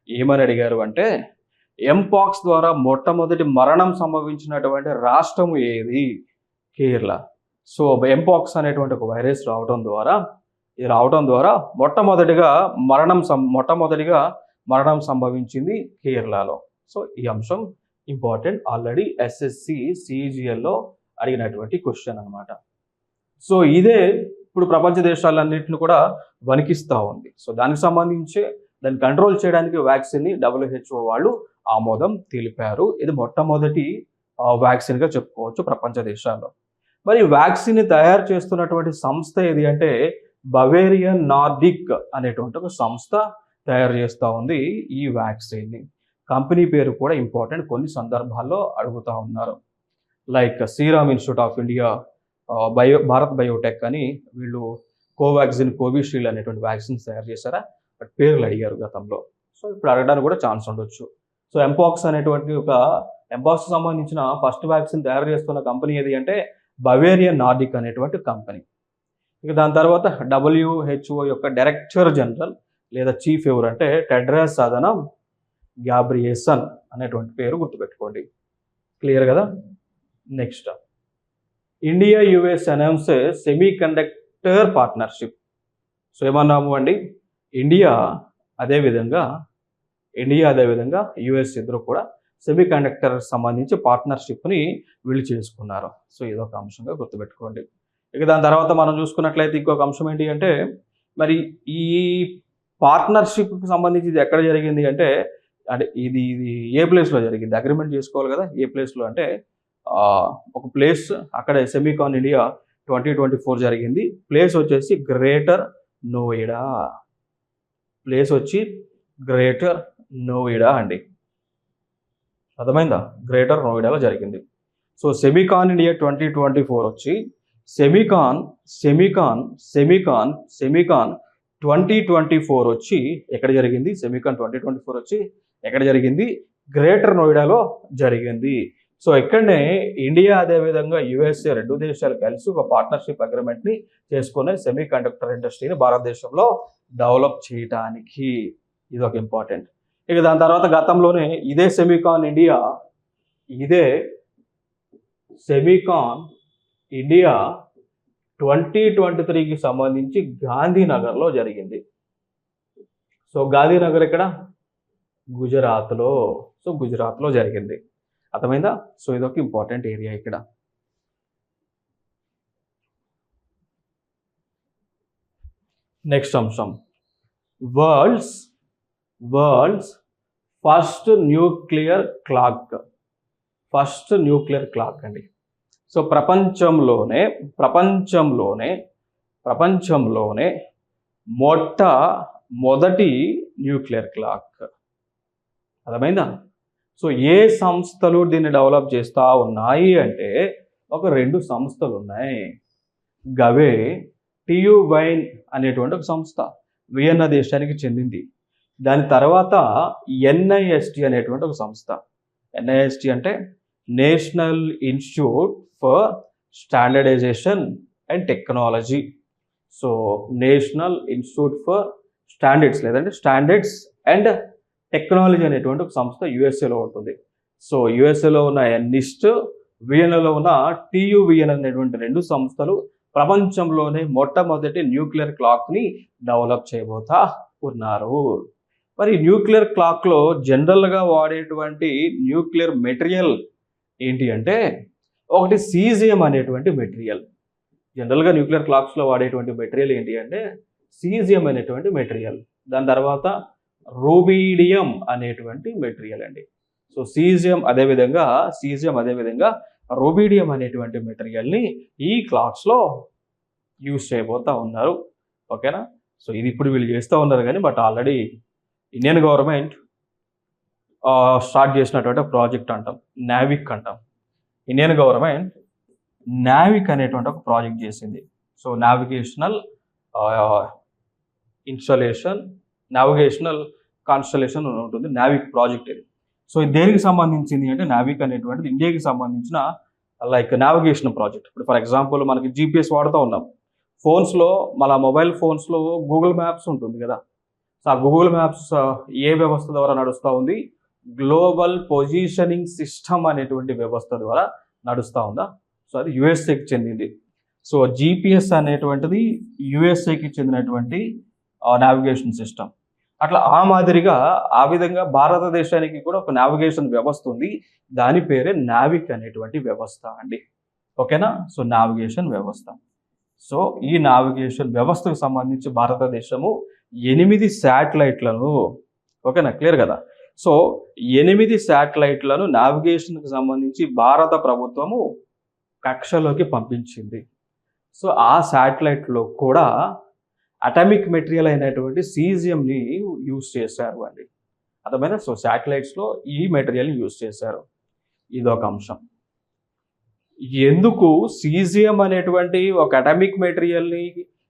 ఏమని అడిగారు అంటే ఎంపాక్స్ ద్వారా మొట్టమొదటి మరణం సంభవించినటువంటి రాష్ట్రం ఏది? కేరళ. సో ఎంపాక్స్ అనేటువంటి ఒక వైరస్ రావడం ద్వారా మొట్టమొదటిగా మరణం సంభవించింది కేరళలో. సో ఈ అంశం ఇంపార్టెంట్, ఆల్రెడీ SSC CGLలో అడిగినటువంటి క్వశ్చన్ అనమాట. సో ఇదే ఇప్పుడు ప్రపంచ దేశాలన్నింటిని కూడా వణికిస్తూ ఉంది. సో దానికి సంబంధించి దాన్ని కంట్రోల్ చేయడానికి వ్యాక్సిన్ని WHO వాళ్ళు ఆమోదం తెలిపారు. ఇది మొట్టమొదటి వ్యాక్సిన్గా చెప్పుకోవచ్చు ప్రపంచ దేశాల్లో. మరి వ్యాక్సిన్ తయారు చేస్తున్నటువంటి సంస్థ ఏది అంటే బవేరియన్ నార్డిక్ అనేటువంటి ఒక సంస్థ తయారు చేస్తూ ఉంది ఈ వ్యాక్సిన్ని. కంపెనీ పేరు కూడా ఇంపార్టెంట్, కొన్ని సందర్భాల్లో అడుగుతూ ఉన్నారు. Like serum institute of India, Bharat Biotech అని వీళ్ళు కోవాక్సిన్, కోవిషీల్డ్ అనేటువంటి వ్యాక్సిన్స్ తయారు చేశారా, బట్ పేర్లు అడిగారు గతంలో. సో ఇప్పుడు అడగడానికి కూడా ఛాన్స్ ఉండొచ్చు. సో ఎంపాక్స్ అనేటువంటి ఎంపాక్స్ సంబంధించిన ఫస్ట్ వ్యాక్సిన్ తయారు చేస్తున్న కంపెనీ ఏది అంటే బవేరియన్ నార్డిక్ అనేటువంటి కంపెనీ. ఇక దాని తర్వాత WHO యొక్క డైరెక్టర్ జనరల్ లేదా చీఫ్ ఎవరు అంటే టెడ్రస్ అదనం గ్యాబ్రియేసన్ అనేటువంటి పేరు గుర్తుపెట్టుకోండి. క్లియర్ కదా? Next, India US announces semiconductor partnership. So ఏమన్నాము అండి, ఇండియా అదేవిధంగా US ఇద్దరు కూడా సెమీ కండక్టర్ సంబంధించి పార్ట్నర్షిప్ని వీళ్ళు చేసుకున్నారు. సో ఇదొక అంశంగా గుర్తుపెట్టుకోండి. ఇక దాని తర్వాత మనం చూసుకున్నట్లయితే ఇంకొక అంశం ఏంటి అంటే, మరి ఈ పార్ట్నర్షిప్కి సంబంధించి ఇది ఎక్కడ జరిగింది అంటే, ఇది ఇది ఏ ప్లేస్లో జరిగింది, అగ్రిమెంట్ చేసుకోవాలి కదా, ఏ ప్లేస్లో అంటే ఒక ప్లేస్ అక్కడ సెమీకాన్ ఇండియా 2024 జరిగింది. ప్లేస్ వచ్చేసి గ్రేటర్ నోయిడా. ప్లేస్ వచ్చి గ్రేటర్ నోయిడా అండి. అర్థమైందా? గ్రేటర్ నోయిడాలో జరిగింది. సో సెమీకాన్ ఇండియా 2024 వచ్చి సెమీకాన్ 2024 వచ్చి ఎక్కడ జరిగింది? సెమీకాన్ 2024 వచ్చి ఎక్కడ జరిగింది? గ్రేటర్ నోయిడాలో జరిగింది. సో ఇక్కడనే ఇండియా అదేవిధంగా యుఎస్ఏ రెండు దేశాలు కలిసి ఒక పార్ట్నర్షిప్ అగ్రిమెంట్ని చేసుకునే సెమీ కండక్టర్ ఇండస్ట్రీని భారతదేశంలో డెవలప్ చేయడానికి. ఇది ఒక ఇంపార్టెంట్. ఇక దాని తర్వాత గతంలోనే ఇదే సెమీకాన్ ఇండియా 2023కి సంబంధించి గాంధీనగర్లో జరిగింది. సో గాంధీనగర్ ఇక్కడ గుజరాత్లో. సో గుజరాత్లో జరిగింది. అర్థమైందా? సో ఇదొక ఇంపార్టెంట్ ఏరియా ఇక్కడ. నెక్స్ట్ అంశం, వరల్డ్స్ ఫస్ట్ న్యూక్లియర్ క్లాక్ అండి. సో ప్రపంచంలోనే మొట్టమొదటి న్యూక్లియర్ క్లాక్. అర్థమైందా? సో ఏ సంస్థలు దీన్ని డెవలప్ చేస్తూ ఉన్నాయి అంటే ఒక 2 సంస్థలు ఉన్నాయి. గవే టియు వైన్ అనేటువంటి ఒక సంస్థ, వియన్నా దేశానికి చెందింది. దాని తర్వాత ఎన్ఐఎస్టి అనేటువంటి ఒక సంస్థ. ఎన్ఐఎస్టి అంటే national institute for standardisation and technology. So national institute for standards and technology అనేటువంటి ఒక సంస్థ యుఎస్ఏలో ఉంటుంది. సో యుఎస్ఏలో ఉన్న ఎన్నిస్ట్, వియన్నాలో ఉన్న టియువిఎన్ అనేటువంటి 2 సంస్థలు ప్రపంచంలోనే మొట్టమొదటి న్యూక్లియర్ క్లాక్ని డెవలప్ చేయబోతా ఉన్నారు. మరి న్యూక్లియర్ క్లాక్లో జనరల్గా వాడేటువంటి న్యూక్లియర్ మెటీరియల్ ఏంటి అంటే, ఒకటి సీజియం అనేటువంటి మెటీరియల్. జనరల్గా న్యూక్లియర్ క్లాక్స్లో వాడేటువంటి మెటీరియల్ ఏంటి అంటే సీజియం అనేటువంటి మెటీరియల్. దాని తర్వాత రూబీడియం అనేటువంటి మెటీరియల్ అండి. సో సీజియం అదేవిధంగా రూబీడియం అనేటువంటి మెటీరియల్ని ఈ క్లాక్స్లో యూజ్ చేయబోతూ ఉన్నారు. ఓకేనా? సో ఇది ఇప్పుడు వీళ్ళు చేస్తూ ఉన్నారు కానీ but already Indian government start చేసినటువంటి ప్రాజెక్ట్ అంటాం, నావిక్ అంటాం. ఇండియన్ గవర్నమెంట్ నావిక్ అనేటువంటి ఒక ప్రాజెక్ట్ చేసింది. సో నావిగేషనల్ కాన్స్టలేషన్ ఉంటుంది, నావిక్ ప్రాజెక్ట్ ఇది. సో ఇది దేనికి సంబంధించింది అంటే, నావిక్ అనేటువంటిది ఇండియాకి సంబంధించిన నావిగేషన్ ప్రాజెక్ట్. ఇప్పుడు ఫర్ ఎగ్జాంపుల్ మనకి జీపీఎస్ వాడుతూ ఉన్నాం ఫోన్స్లో, మన మొబైల్ ఫోన్స్లో గూగుల్ మ్యాప్స్ ఉంటుంది కదా. సో ఆ గూగుల్ మ్యాప్స్ ఏ వ్యవస్థ ద్వారా నడుస్తూ ఉంది? గ్లోబల్ పొజిషనింగ్ సిస్టమ్ అనేటువంటి వ్యవస్థ ద్వారా నడుస్తూ ఉందా? సో అది యుఎస్ఏకి చెందింది. సో జీపీఎస్ అనేటువంటిది యుఎస్ఏకి చెందినటువంటి నావిగేషన్ సిస్టమ్. అట్లా ఆ మాదిరిగా ఆ విధంగా భారతదేశానికి కూడా ఒక నావిగేషన్ వ్యవస్థ ఉంది. దాని పేరే నావిక్ అనేటువంటి వ్యవస్థ అండి. ఓకేనా? సో నావిగేషన్ వ్యవస్థ. సో ఈ నావిగేషన్ వ్యవస్థకు సంబంధించి భారతదేశము 8 శాటిలైట్లను, ఓకేనా, క్లియర్ కదా? సో 8 శాటిలైట్లను నావిగేషన్కి సంబంధించి భారత ప్రభుత్వము కక్షలోకి పంపించింది. సో ఆ శాటిలైట్లో కూడా అటామిక్ మెటీరియల్ అయినటువంటి సీజియంని యూజ్ చేశారు అండి. అర్థమైనా? సో శాటిలైట్స్లో ఈ మెటీరియల్ని యూజ్ చేశారు. ఇదొక అంశం. ఎందుకు సీజియం అనేటువంటి ఒక అటామిక్ మెటీరియల్ని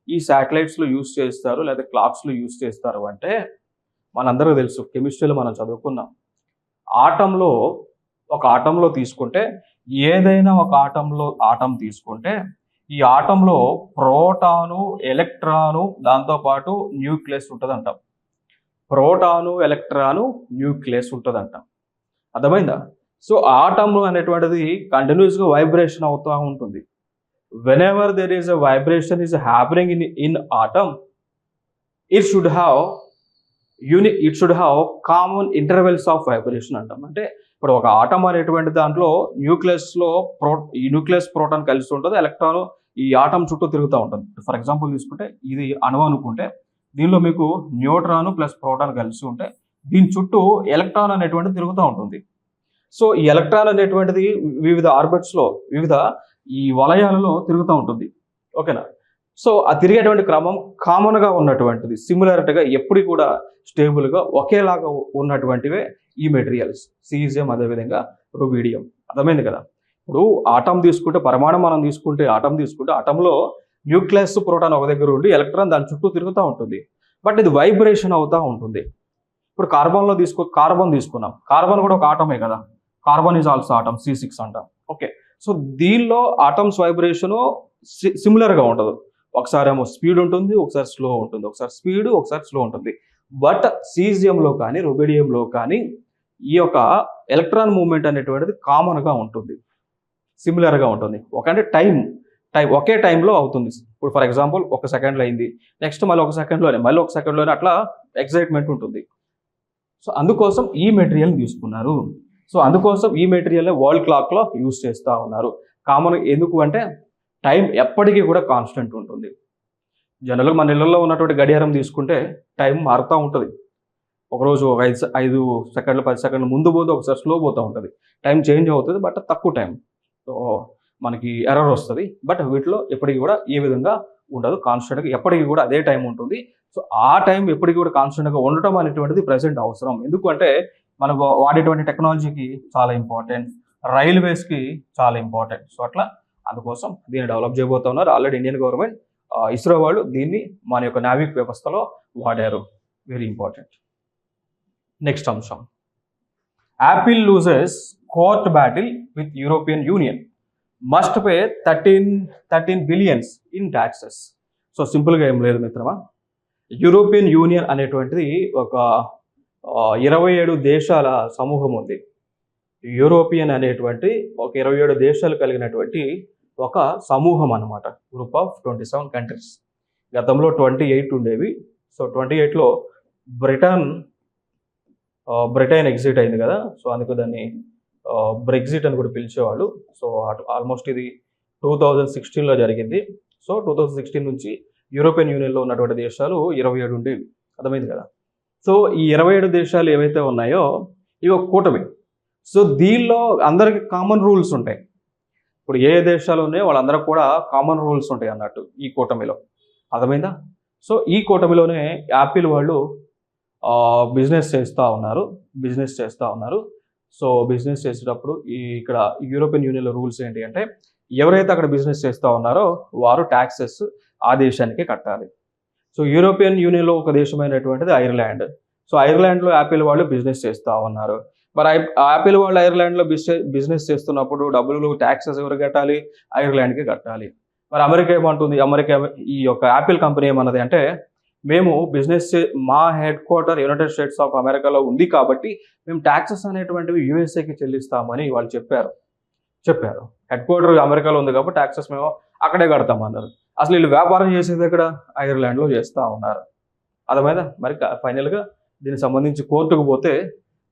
ఈ శాటిలైట్స్లో యూజ్ చేస్తారు లేదా క్లాక్స్లో యూజ్ చేస్తారు అంటే, మనందరికీ తెలుసు, కెమిస్ట్రీలో మనం చదువుకున్నాం. ఒక ఆటంలో తీసుకుంటే, ఏదైనా ఒక ఆటం తీసుకుంటే ఈ ఆటంలో ప్రోటాను, ఎలక్ట్రాను, దాంతోపాటు న్యూక్లియస్ ఉంటుందంటాం. న్యూక్లియస్ ఉంటుందంటాం. అర్థమైందా? సో ఆటమ్ అనేటువంటిది కంటిన్యూస్గా వైబ్రేషన్ అవుతూ ఉంటుంది. whenever there is a vibration is happening in atom, it should have it should have common intervals of vibration అంటాం. అంటే ఇప్పుడు ఒక ఆటం అనేటువంటి దాంట్లో న్యూక్లియస్ ప్రోటాన్ కలిసి ఉంటుంది, ఎలక్ట్రాన్ ఈ ఆటం చుట్టూ తిరుగుతూ ఉంటుంది. ఫర్ ఎగ్జాంపుల్ తీసుకుంటే ఇది అణువు అనుకుంటే దీనిలో మీకు న్యూట్రాన్ ప్లస్ ప్రోటాన్ కలిసి ఉంటే దీని చుట్టూ ఎలక్ట్రాన్ అనేటువంటిది తిరుగుతూ ఉంటుంది. సో ఈ ఎలక్ట్రాన్ అనేటువంటిది వివిధ ఆర్బిట్స్లో వివిధ ఈ వలయాలలో తిరుగుతూ ఉంటుంది. ఓకేనా? సో ఆ తిరిగేటువంటి క్రమం కామన్గా ఉన్నటువంటిది, సిమిలారిటీగా ఎప్పుడు కూడా స్టేబుల్గా ఒకేలాగా ఉన్నటువంటివే ఈ మెటీరియల్స్, సీజియం అదేవిధంగా రుబీడియం. అర్థమైంది కదా? ఇప్పుడు ఆటం తీసుకుంటే, పరిమాణం మనం తీసుకుంటే ఆటంలో న్యూక్లియస్ ప్రోటాన్ ఒక దగ్గర ఉండి ఎలక్ట్రాన్ దాని చుట్టూ తిరుగుతూ ఉంటుంది. బట్ ఇది వైబ్రేషన్ అవుతూ ఉంటుంది. ఇప్పుడు కార్బన్ తీసుకున్నాం, కార్బన్ కూడా ఒక ఆటమే కదా, carbon is also atom, C6 అంటాం. ఓకే, సో దీనిలో ఆటమ్స్ వైబ్రేషను సిమిలర్గా ఉండదు. ఒకసారి ఏమో స్పీడ్ ఉంటుంది, ఒకసారి స్లో ఉంటుంది, ఒకసారి స్పీడ్ ఒకసారి స్లో ఉంటుంది. బట్ సీజియంలో కానీ రుబిడియంలో కానీ ఈ యొక్క ఎలక్ట్రాన్ మూవ్మెంట్ అనేటువంటిది కామన్గా ఉంటుంది, సిమిలర్గా ఉంటుంది. ఒకంటే టైం ఒకే టైంలో అవుతుంది. ఇప్పుడు ఫర్ ఎగ్జాంపుల్ 1 సెకండ్లో అయింది, నెక్స్ట్ మళ్ళీ 1 సెకండ్లోనే, మళ్ళీ 1 సెకండ్లోనే, అట్లా ఎక్సైట్మెంట్ ఉంటుంది. సో అందుకోసం ఈ మెటీరియల్ తీసుకున్నారు. సో అందుకోసం ఈ మెటీరియల్ వరల్డ్ క్లాక్లో యూజ్ చేస్తూ ఉన్నారు. కామన్ ఎందుకు అంటే టైం ఎప్పటికీ కూడా కాన్స్టెంట్ ఉంటుంది. జనరల్గా మన ఇళ్లలో ఉన్నటువంటి గడియారం తీసుకుంటే టైం మారుతూ ఉంటుంది. ఒకరోజు 5 సెకండ్లు 10 సెకండ్లు ముందు పోతే ఒకసారి స్లో పోతూ ఉంటుంది, టైం చేంజ్ అవుతుంది, బట్ తక్కువ టైం. సో మనకి ఎర్రర్ వస్తుంది. బట్ వీటిలో ఎప్పటికీ కూడా ఏ విధంగా ఉండదు, కాన్స్టెంట్గా ఎప్పటికీ కూడా అదే టైం ఉంటుంది. సో ఆ టైం ఎప్పటికీ కూడా కాన్స్టెంట్గా ఉండటం అనేటువంటిది ప్రజెంట్ అవసరం. ఎందుకంటే మనకు వాడేటువంటి టెక్నాలజీకి చాలా ఇంపార్టెంట్, రైల్వేస్కి చాలా ఇంపార్టెంట్. సో అట్లా అందుకోసం దీన్ని డెవలప్ చేయబోతున్నారు. ఆల్రెడీ ఇండియన్ గవర్నమెంట్, ఇస్రో వాళ్ళు దీన్ని మన యొక్క నావిక్ వ్యవస్థలో వాడారు. Very important. నెక్స్ట్ అంశం, Apple loses court battle with European union, must pay 13 billions in taxes. So సింపుల్గా ఏం లేదు మిత్రమా, యూరోపియన్ యూనియన్ అనేటువంటిది ఒక 27 దేశాల సమూహం ఉంది. యూరోపియన్ అనేటువంటి ఒక 27 దేశాలు కలిగినటువంటి ఒక సమూహం అన్నమాట, గ్రూప్ ఆఫ్ 27 కంట్రీస్. గతంలో 28 ఉండేవి. సో 28లో బ్రిటన్ ఎగ్జిట్ అయింది కదా, సో అందుకు దాన్ని బ్రెగ్జిట్ అని కూడా పిలిచేవాళ్ళు. సో ఆల్మోస్ట్ ఇది 2016లో జరిగింది. సో 2016 నుంచి యూరోపియన్ యూనియన్లో ఉన్నటువంటి దేశాలు 27 ఉండేవి. అర్థమైంది కదా? సో ఈ 27 దేశాలు ఏవైతే ఉన్నాయో ఇవి ఒక కూటమి. సో దీనిలో అందరికి కామన్ రూల్స్ ఉంటాయి. ఇప్పుడు ఏ దేశాలు ఉన్నాయో వాళ్ళందరూ కూడా కామన్ రూల్స్ ఉంటాయి అన్నట్టు ఈ కూటమిలో. అర్థమైందా? సో ఈ కూటమిలోనే యాపిల్ వాళ్ళు బిజినెస్ చేస్తూ ఉన్నారు. సో బిజినెస్ చేసేటప్పుడు ఇక్కడ యూరోపియన్ యూనియన్లో రూల్స్ ఏంటి అంటే, ఎవరైతే అక్కడ బిజినెస్ చేస్తూ ఉన్నారో వారు ట్యాక్సెస్ ఆ దేశానికి కట్టాలి. సో యూరోపియన్ యూనియన్లో ఒక దేశమైనటువంటిది ఐర్లాండ్. సో ఐర్లాండ్లో యాపిల్ వాళ్ళు బిజినెస్ చేస్తూ ఉన్నారు. మరి యాపిల్ వాళ్ళు ఐర్లాండ్లో బిజినెస్ చేస్తున్నప్పుడు డబ్బులు ట్యాక్సెస్ ఎవరు కట్టాలి? ఐర్లాండ్కి కట్టాలి. మరి అమెరికా ఏమంటుంది? ఈ యొక్క యాపిల్ కంపెనీ ఏమన్నది అంటే, మేము మా head quarter United States of అమెరికాలో ఉంది కాబట్టి మేము ట్యాక్సెస్ అనేటువంటివి యూఎస్ఏకి చెల్లిస్తామని వాళ్ళు చెప్పారు. హెడ్ క్వార్టర్ అమెరికాలో ఉంది కాబట్టి ట్యాక్సెస్ మేము అక్కడే కడతామన్నారు. అసలు వీళ్ళు వ్యాపారం చేసేది ఇక్కడ ఐర్లాండ్లో చేస్తూ ఉన్నారు. అర్థమైందా? మరి ఫైనల్గా దీనికి సంబంధించి కోర్టుకు పోతే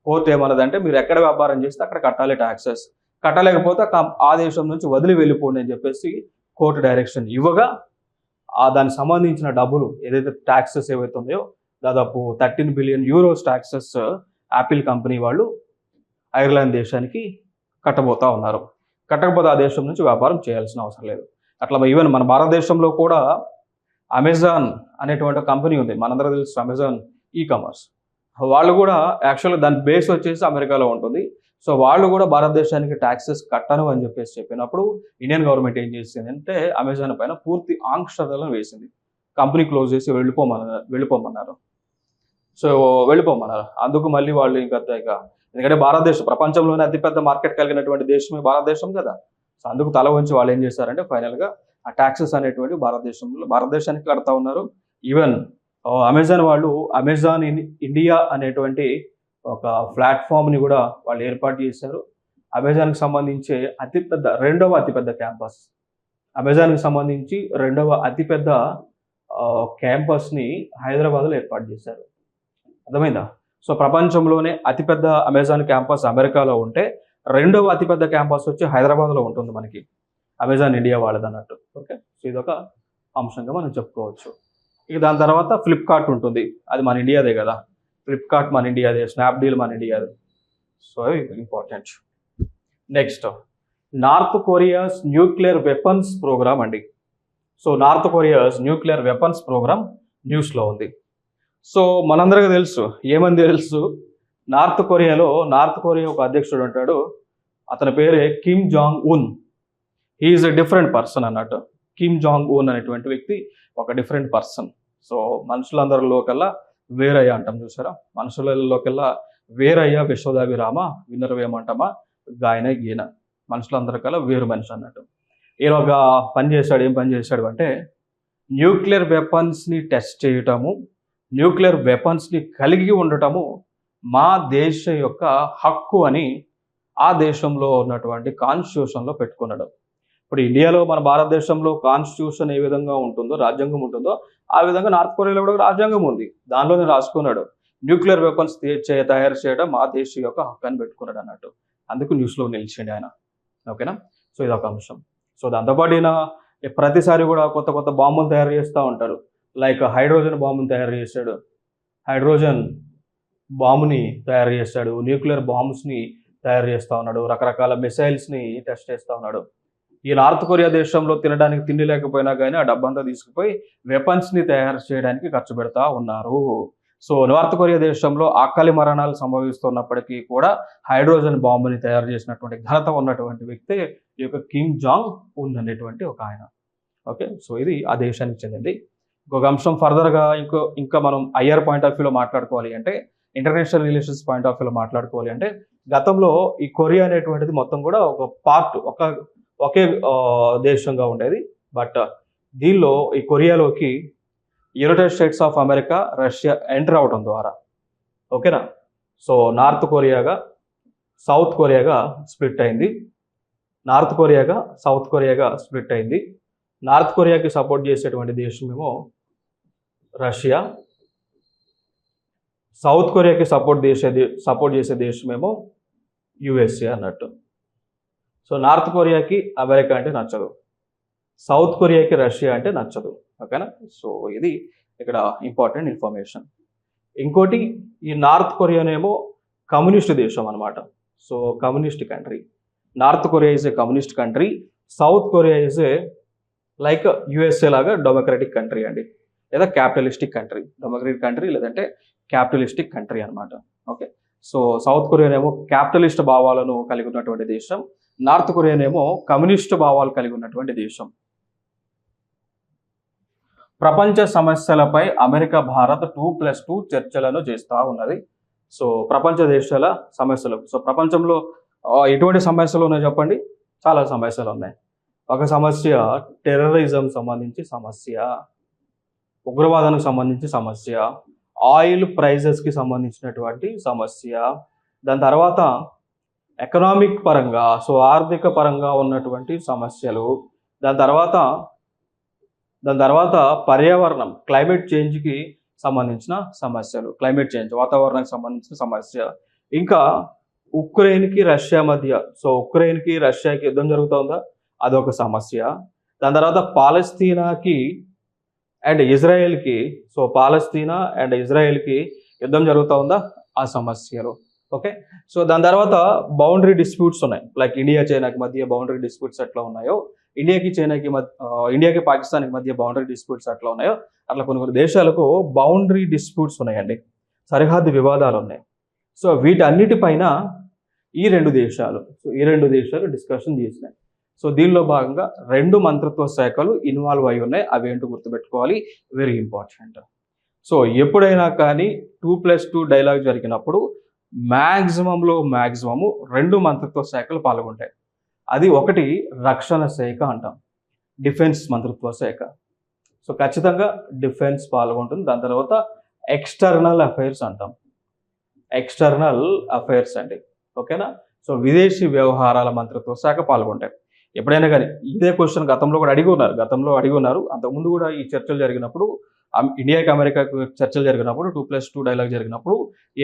కోర్టు ఏమన్నదంటే, మీరు ఎక్కడ వ్యాపారం చేస్తే అక్కడ కట్టాలి ట్యాక్సెస్, కట్టలేకపోతే ఆ దేశం నుంచి వదిలి వెళ్ళిపోండి అని చెప్పేసి కోర్టు డైరెక్షన్ ఇవ్వగా, దానికి సంబంధించిన డబ్బులు ఏదైతే ట్యాక్సెస్ ఏవైతే ఉన్నాయో దాదాపు 13 billion euros taxes Apple company వాళ్ళు ఐర్లాండ్ దేశానికి కట్టబోతా ఉన్నారు. కట్టకపోతే ఆ దేశం నుంచి వ్యాపారం చేయాల్సిన అవసరం లేదు. అట్లా ఈవెన్ మన భారతదేశంలో కూడా అమెజాన్ అనేటువంటి కంపెనీ ఉంది, మనందరూ తెలుసు అమెజాన్ ఈ-కామర్స్. వాళ్ళు కూడా యాక్చువల్గా దాని బేస్ వచ్చేసి అమెరికాలో ఉంటుంది. సో వాళ్ళు కూడా భారతదేశానికి ట్యాక్సెస్ కట్టను అని చెప్పినప్పుడు ఇండియన్ గవర్నమెంట్ ఏం చేసింది అంటే, అమెజాన్ పైన పూర్తి ఆంక్షలను వేసింది. కంపెనీ క్లోజ్ చేసి వెళ్ళిపోమన్నారు. అందుకు మళ్ళీ వాళ్ళు ఇంకా ఎందుకంటే ప్రపంచంలోనే అతిపెద్ద మార్కెట్ కలిగినటువంటి దేశమే భారతదేశం కదా. సో అందుకు తల వంచి వాళ్ళు ఏం చేశారంటే ఫైనల్గా ఆ ట్యాక్సెస్ అనేటువంటి భారతదేశానికి కడతా ఉన్నారు. ఈవెన్ అమెజాన్ ఇండియా అనేటువంటి ఒక ప్లాట్ఫామ్ని కూడా వాళ్ళు ఏర్పాటు చేశారు. అమెజాన్కి సంబంధించి రెండవ అతిపెద్ద క్యాంపస్, అమెజాన్కి సంబంధించి రెండవ అతిపెద్ద క్యాంపస్ని హైదరాబాద్లో ఏర్పాటు చేశారు. అర్థమైందా? సో ప్రపంచంలోనే అతిపెద్ద అమెజాన్ క్యాంపస్ అమెరికాలో ఉంటే రెండవ అతిపెద్ద క్యాంపస్ వచ్చి హైదరాబాద్లో ఉంటుంది మనకి, అమెజాన్ ఇండియా వాళ్ళది అన్నట్టు. ఓకే, సో ఇదొక అంశంగా మనం చెప్పుకోవచ్చు. ఇక దాని తర్వాత ఫ్లిప్కార్ట్ ఉంటుంది, అది మన ఇండియాదే కదా, ఫ్లిప్కార్ట్ మన ఇండియాదే, స్నాప్డీల్ మన ఇండియాదే. So important. Next, North Korea's nuclear weapons programme అండి. So North Korea's nuclear weapons programme న్యూస్లో ఉంది. సో మనందరికీ తెలుసు, ఏమని తెలుసు, నార్త్ కొరియా ఒక అధ్యక్షుడు ఉంటాడు, అతని పేరే Kim Jong Un. He is a different person అన్నట్టు. కిమ్ జాంగ్ ఉన్ అనేటువంటి వ్యక్తి ఒక డిఫరెంట్ పర్సన్. సో మనుషులందరిలో కల్లా వేరయ్య అంటాం చూసారా, మనుషులలో కల్లా వేరయ్య, విశ్వదాభిరామ, వినరవేమంటామా, గాయన గీన, మనుషులందరికల్లా వేరు మనిషి అన్నట్టు. ఈయన ఒక పని చేశాడు. ఏం పని చేశాడు అంటే, న్యూక్లియర్ వెపన్స్ని టెస్ట్ చేయటము, న్యూక్లియర్ వెపన్స్ని కలిగి ఉండటము మా దేశ యొక్క హక్కు అని ఆ దేశంలో ఉన్నటువంటి కాన్స్టిట్యూషన్లో పెట్టుకున్నాడు. ఇప్పుడు ఇండియాలో, మన భారతదేశంలో కాన్స్టిట్యూషన్ ఏ విధంగా ఉంటుందో, రాజ్యాంగం ఉంటుందో, ఆ విధంగా నార్త్ కొరియాలో కూడా రాజ్యాంగం ఉంది. దానిలోనే రాసుకున్నాడు, న్యూక్లియర్ వెపన్స్ తయారు చేయడం మా దేశ యొక్క హక్కు అని పెట్టుకున్నాడు అన్నట్టు. అందుకు న్యూస్లో నిలిచిండి ఆయన. ఓకేనా, సో ఇదొక అంశం. సో దాంతోపాటు ఈయన ప్రతిసారి కూడా కొత్త కొత్త బాంబులు తయారు చేస్తూ ఉంటారు. లైక్ హైడ్రోజన్ బాంబుని తయారు చేశాడు, హైడ్రోజన్ బాంబుని తయారు చేస్తాడు, న్యూక్లియర్ బాంబ్స్ని తయారు చేస్తూ ఉన్నాడు, రకరకాల మిసైల్స్ని టెస్ట్ చేస్తూ ఉన్నాడు. ఈ నార్త్ కొరియా దేశంలో తినడానికి తిండి లేకపోయినా కానీ ఆ డబ్బంతా తీసుకుపోయి వెపన్స్ని తయారు చేయడానికి ఖర్చు పెడతా ఉన్నారు. సో నార్త్ కొరియా దేశంలో ఆకలి మరణాలు సంభవిస్తున్నప్పటికీ కూడా హైడ్రోజన్ బాంబుని తయారు చేసినటువంటి ఘనత ఉన్నటువంటి వ్యక్తి ఈ యొక్క కిమ్ జాంగ్ ఉన్ అనేటువంటి ఒక ఆయన. ఓకే, సో ఇది ఆ దేశానికి చెందింది. ఇంకొక అంశం ఫర్దర్గా ఇంకా మనం ఐఆర్ పాయింట్ ఆఫ్ వ్యూలో మాట్లాడుకోవాలి అంటే, ఇంటర్నేషనల్ రిలేషన్స్ పాయింట్ ఆఫ్ వ్యూలో మాట్లాడుకోవాలి అంటే, గతంలో ఈ కొరియా అనేటువంటిది మొత్తం కూడా ఒక పార్ట్, ఒకే దేశంగా ఉండేది. బట్ దీనిలో ఈ కొరియాలోకి United States of America, Russia enter అవడం ద్వారా, ఓకేనా, సో నార్త్ కొరియాగా సౌత్ కొరియాగా స్ప్లిట్ అయింది. నార్త్ కొరియాకి సపోర్ట్ చేసేటువంటి దేశమేమో రష్యా, సౌత్ కొరియాకి సపోర్ట్ చేసే దేశమేమో యుఎస్ఏ అన్నట్టు. సో నార్త్ కొరియాకి అమెరికా అంటే నచ్చదు, సౌత్ కొరియాకి రష్యా అంటే నచ్చదు. ఓకేనా, సో ఇది ఇక్కడ ఇంపార్టెంట్ ఇన్ఫర్మేషన్. ఇంకోటి, ఈ నార్త్ కొరియానేమో కమ్యూనిస్ట్ దేశం అనమాట. So communist country. North Korea is a communist country, south Korea is a like USA లాగా డెమోక్రటిక్ కంట్రీ అండి, లేదా క్యాపిటలిస్టిక్ కంట్రీ. డెమోక్రటిక్ కంట్రీ లేదంటే క్యాపిటలిస్టిక్ కంట్రీ అనమాట. ఓకే, సో సౌత్ కొరియానేమో క్యాపిటలిస్ట్ భావాలను కలిగి ఉన్నటువంటి దేశం, నార్త్ కొరియానేమో కమ్యూనిస్ట్ భావాలు కలిగి ఉన్నటువంటి దేశం. ప్రపంచ సమస్యలపై అమెరికా, భారత్ 2+2 చర్చలను చేస్తూ ఉన్నది. సో ప్రపంచ దేశాల సమస్యలు. సో ప్రపంచంలో ఎటువంటి సమస్యలు ఉన్నాయో చెప్పండి, చాలా సమస్యలు ఉన్నాయి. ఒక సమస్య టెర్రరిజం సంబంధించి సమస్య, ఉగ్రవాదానికి సంబంధించి సమస్య, ఆయిల్ ప్రైజెస్కి సంబంధించినటువంటి సమస్య, దాని తర్వాత ఎకనామిక్ పరంగా, సో ఆర్థిక పరంగా ఉన్నటువంటి సమస్యలు, దాని తర్వాత పర్యావరణం, క్లైమేట్ చేంజ్కి సంబంధించిన సమస్యలు, క్లైమేట్ చేంజ్ వాతావరణానికి సంబంధించిన సమస్య, ఇంకా ఉక్రెయిన్కి రష్యా మధ్య, సో ఉక్రెయిన్కి రష్యాకి యుద్ధం జరుగుతుందా, అదొక సమస్య. దాని తర్వాత పాలస్తీనాకి అండ్ ఇజ్రాయెల్కి, సో పాలస్తీనా అండ్ ఇజ్రాయెల్కి యుద్ధం జరుగుతూ ఉందా, ఆ సమస్యలు. ఓకే, సో దాని తర్వాత బౌండరీ డిస్ప్యూట్స్ ఉన్నాయి. లైక్ ఇండియా చైనాకి మధ్య బౌండరీ డిస్ప్యూట్స్ ఎట్లా ఉన్నాయో, ఇండియాకి పాకిస్తాన్కి మధ్య బౌండరీ డిస్ప్యూట్స్ ఎట్లా ఉన్నాయో, అట్లా కొన్ని దేశాలకు బౌండరీ డిస్ప్యూట్స్ ఉన్నాయండి, సరిహద్దు వివాదాలు ఉన్నాయి. సో వీటన్నిటిపైన ఈ రెండు దేశాలు డిస్కషన్ చేసినాయి. సో దీనిలో భాగంగా 2 మంత్రిత్వ శాఖలు ఇన్వాల్వ్ అయి ఉన్నాయి. అవి ఏంటో గుర్తుపెట్టుకోవాలి, వెరీ ఇంపార్టెంట్. సో ఎప్పుడైనా కానీ 2+2 డైలాగ్ జరిగినప్పుడు మ్యాక్సిమము 2 మంత్రిత్వ శాఖలు పాల్గొంటాయి. అది ఒకటి రక్షణ శాఖ అంటాం, డిఫెన్స్ మంత్రిత్వ శాఖ. సో ఖచ్చితంగా డిఫెన్స్ పాల్గొంటుంది. దాని తర్వాత ఎక్స్టర్నల్ అఫైర్స్ అంటాం, ఎక్స్టర్నల్ అఫైర్స్ అండి. ఓకేనా, సో విదేశీ వ్యవహారాల మంత్రిత్వ శాఖ పాల్గొంటాయి. ఎప్పుడైనా కానీ ఇదే క్వశ్చన్ గతంలో అడిగి ఉన్నారు. అంతకుముందు కూడా ఈ చర్చలు జరిగినప్పుడు ఇండియాకి అమెరికాకు చర్చలు జరిగినప్పుడు 2+2 డైలాగ్ జరిగినప్పుడు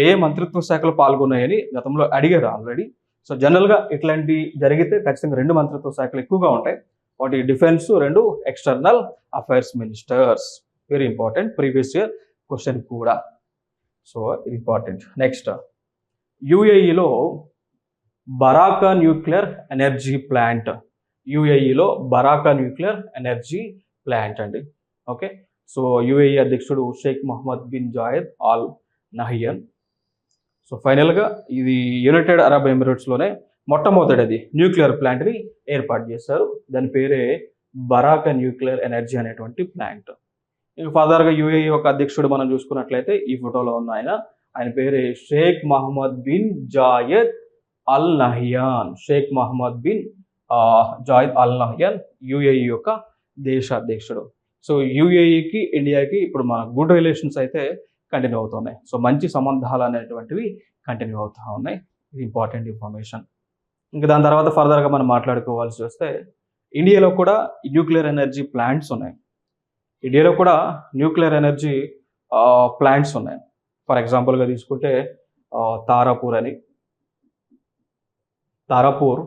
ఏ ఏ మంత్రిత్వ శాఖలు పాల్గొన్నాయని గతంలో అడిగారు ఆల్రెడీ. సో జనరల్గా ఇట్లాంటి జరిగితే ఖచ్చితంగా 2 మంత్రిత్వ శాఖలు ఎక్కువగా ఉంటాయి. ఒకటి defence, 2 external affairs ministers. Very important, previous year question కూడా. సో ఇది ఇంపార్టెంట్. నెక్స్ట్, యుఏఈలో బరాకా న్యూక్లియర్ ఎనర్జీ ప్లాంట్. యుఏఈలో బరాకా న్యూక్లియర్ ఎనర్జీ ప్లాంట్ అండి. ఓకే, సో యుఏఈ అధ్యక్షుడు Sheikh Mohammed bin Zayed Al Nahyan. So ఫైనల్గా ఇది యునైటెడ్ అరబ్ ఎమిరేట్స్లోనే మొట్టమొదటిది nuclear ప్లాంట్ని ఏర్పాటు చేశారు. దాని పేరే బరాకా న్యూక్లియర్ ఎనర్జీ అనేటువంటి ప్లాంట్. ఇక ఫర్దర్గా యుఏఈ ఒక అధ్యక్షుడు మనం చూసుకున్నట్లయితే ఈ ఫోటోలో ఉన్న ఆయన పేరే Sheikh Mohammed bin Zayed Al Nahyan. Sheikh Mohammed bin Zayed Al Nahyan UAE యొక్క దేశ అధ్యక్షుడు. సో యుఏఈకి ఇండియాకి ఇప్పుడు మన గుడ్ రిలేషన్స్ అయితే కంటిన్యూ అవుతున్నాయి. సో మంచి సంబంధాలు అనేటువంటివి కంటిన్యూ అవుతూ ఉన్నాయి. ఇది ఇంపార్టెంట్ ఇన్ఫర్మేషన్. ఇంకా దాని తర్వాత ఫర్దర్గా మనం మాట్లాడుకోవాల్సి వస్తే ఇండియాలో కూడా న్యూక్లియర్ ఎనర్జీ ప్లాంట్స్ ఉన్నాయి. ఇండియాలో కూడా న్యూక్లియర్ ఎనర్జీ ప్లాంట్స్ ఉన్నాయి. ఫర్ ఎగ్జాంపుల్గా తీసుకుంటే తారాపూర్ అని, తారాపూర్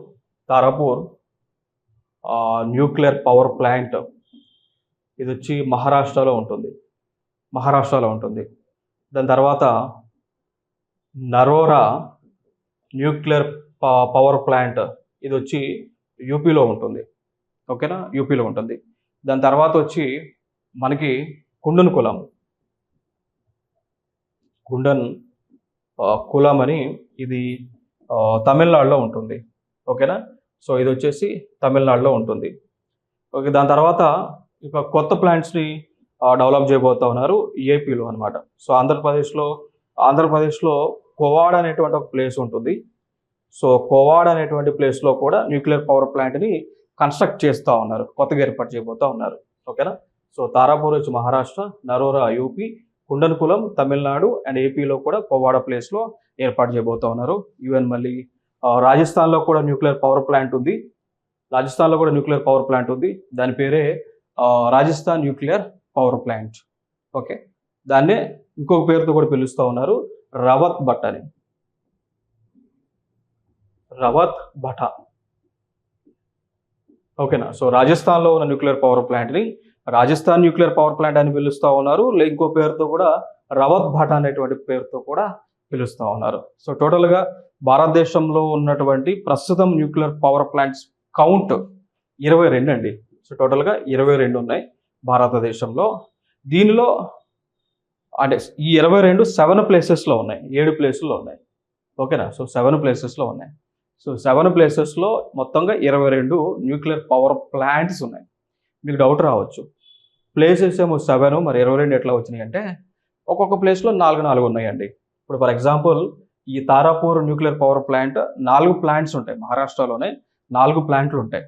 న్యూక్లియర్ పవర్ ప్లాంట్. ఇది వచ్చి మహారాష్ట్రలో ఉంటుంది. దాని తర్వాత నరోరా న్యూక్లియర్ పవర్ ప్లాంట్. ఇది వచ్చి యూపీలో ఉంటుంది. ఓకేనా, యూపీలో ఉంటుంది. దాని తర్వాత వచ్చి మనకి కుండన్ కులం అని, ఇది తమిళనాడులో ఉంటుంది. ఓకేనా, సో ఇది వచ్చేసి తమిళనాడులో ఉంటుంది. ఓకే, దాని తర్వాత ఇక కొత్త ప్లాంట్స్ని డెవలప్ చేయబోతా ఉన్నారు ఏపీలో అనమాట. సో ఆంధ్రప్రదేశ్లో కోవాడ అనేటువంటి ఒక ప్లేస్ ఉంటుంది. సో కోవాడ అనేటువంటి ప్లేస్లో కూడా న్యూక్లియర్ పవర్ ప్లాంట్ని కన్స్ట్రక్ట్ చేస్తూ ఉన్నారు, కొత్తగా ఏర్పాటు చేయబోతూ ఉన్నారు. ఓకేనా, సో తారాపూర్ వచ్చి మహారాష్ట్ర, నరోరా యూపీ, కుండన్కులం తమిళనాడు అండ్ ఏపీలో కూడా కోవాడ ప్లేస్లో ఏర్పాటు చేయబోతూ ఉన్నారు. ఈవెన్ మళ్ళీ రాజస్థాన్లో కూడా న్యూక్లియర్ పవర్ ప్లాంట్ ఉంది. దాని పేరే Rajasthan nuclear power plant. Okay, దాన్నే ఇంకొక పేరుతో కూడా పిలుస్తూ ఉన్నారు, రవత్ భట. ఓకేనా, సో రాజస్థాన్లో ఉన్న న్యూక్లియర్ పవర్ ప్లాంట్ని రాజస్థాన్ న్యూక్లియర్ పవర్ ప్లాంట్ అని పిలుస్తూ ఉన్నారు. ఇంకో పేరుతో కూడా రవత్ భట అనేటువంటి పేరుతో కూడా పిలుస్తూ ఉన్నారు. సో టోటల్గా భారతదేశంలో ఉన్నటువంటి ప్రస్తుతం న్యూక్లియర్ పవర్ ప్లాంట్స్ కౌంట్ 22 అండి. సో టోటల్గా 22 ఉన్నాయి భారతదేశంలో. దీనిలో అంటే ఈ 22 7 ప్లేసెస్లో ఉన్నాయి, 7 ప్లేసుల్లో ఉన్నాయి. ఓకేనా, సో 7 ప్లేసెస్లో ఉన్నాయి. సో 7 ప్లేసెస్లో మొత్తంగా 22 న్యూక్లియర్ పవర్ ప్లాంట్స్ ఉన్నాయి. మీకు డౌట్ రావచ్చు, ప్లేసెస్ ఏమో 7 మరి 22 ఎట్లా వచ్చినాయి అంటే, ఒక్కొక్క ప్లేస్లో 4 ఉన్నాయండి. ఇప్పుడు ఫర్ ఎగ్జాంపుల్ ఈ Tarapur nuclear power plant 4 plants ఉంటాయి, మహారాష్ట్రలోనే 4 ప్లాంట్లు ఉంటాయి.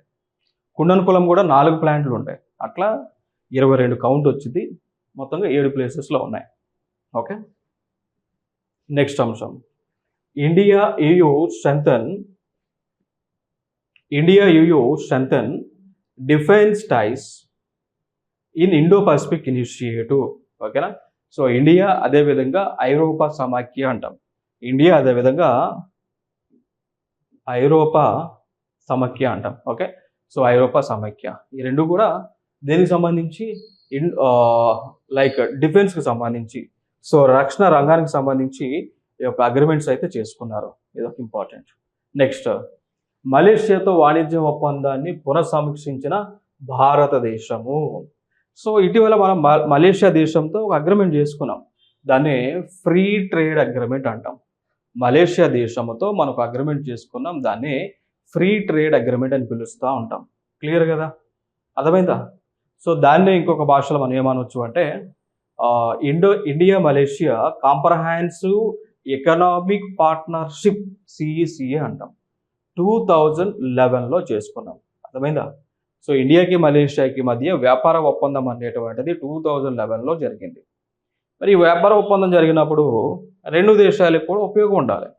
కుండన్కులం కూడా 4 ప్లాంట్లు ఉంటాయి. అట్లా 22 కౌంట్ వచ్చింది. మొత్తంగా 7 ప్లేసెస్లో ఉన్నాయి. ఓకే, నెక్స్ట్ అంశం, India EU strengthen defence ties in Indo Pacific initiative. ఓకేనా, సో ఇండియా అదేవిధంగా ఐరోపా సమాఖ్య అంటాం. ఇండియా అదేవిధంగా ఐరోపా సమాఖ్య అంటాం. ఓకే, సో ఐరోపా సమాఖ్య ఈ రెండు కూడా దేనికి సంబంధించి, లైక్ డిఫెన్స్కి సంబంధించి, సో రక్షణ రంగానికి సంబంధించి ఈ యొక్క అగ్రిమెంట్స్ అయితే చేసుకున్నారు. ఇది ఒక ఇంపార్టెంట్. నెక్స్ట్, మలేషియాతో వాణిజ్య ఒప్పందాన్ని పునఃసమీక్షించిన భారతదేశము. సో ఇటీవల మనం మలేషియా దేశంతో ఒక అగ్రిమెంట్ చేసుకున్నాం, దాన్ని ఫ్రీ ట్రేడ్ అగ్రిమెంట్ అంటాం. మలేషియా దేశంతో మనకు అగ్రిమెంట్ చేసుకున్నాం, దాన్ని ఫ్రీ ట్రేడ్ అగ్రిమెంట్ అని పిలుస్తూ ఉంటాం. క్లియర్ కదా, అర్థమైందా? సో దాన్నే ఇంకొక భాషలో మనం ఏమనొచ్చు అంటే India Malaysia comprehensive economic partnership CECA అంటాం. 2011లో చేసుకున్నాం. అర్థమైందా? సో ఇండియాకి మలేషియాకి మధ్య వ్యాపార ఒప్పందం అనేటువంటిది 2011లో జరిగింది. మరి ఈ వ్యాపార ఒప్పందం జరిగినప్పుడు రెండు దేశాలకు కూడా ఉపయోగం ఉండాలి.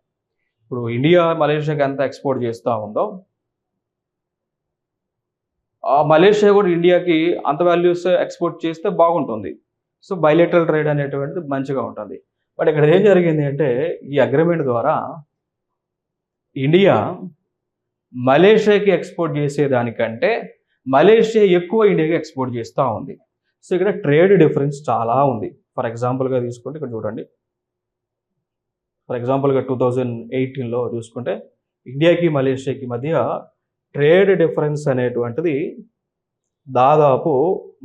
ఇప్పుడు ఇండియా మలేషియాకి ఎంత ఎక్స్పోర్ట్ చేస్తూ ఉందో, మలేషియా కూడా ఇండియాకి అంత వాల్యూస్ ఎక్స్పోర్ట్ చేస్తే బాగుంటుంది. సో బైలేటరల్ ట్రేడ్ అనేటువంటిది మంచిగా ఉంటుంది. బట్ ఇక్కడ ఏం జరిగింది అంటే ఈ అగ్రిమెంట్ ద్వారా ఇండియా మలేషియాకి ఎక్స్పోర్ట్ చేసేదానికంటే మలేషియా ఎక్కువ ఇండియాకి ఎక్స్పోర్ట్ చేస్తూ ఉంది. సో ఇక్కడ ట్రేడ్ డిఫరెన్స్ చాలా ఉంది. ఫర్ ఎగ్జాంపుల్గా తీసుకుంటే ఇక్కడ చూడండి, ఫర్ ఎగ్జాంపుల్గా 2018లో చూసుకుంటే ఇండియాకి మలేషియాకి మధ్య ట్రేడ్ డిఫరెన్స్ అనేటువంటిది దాదాపు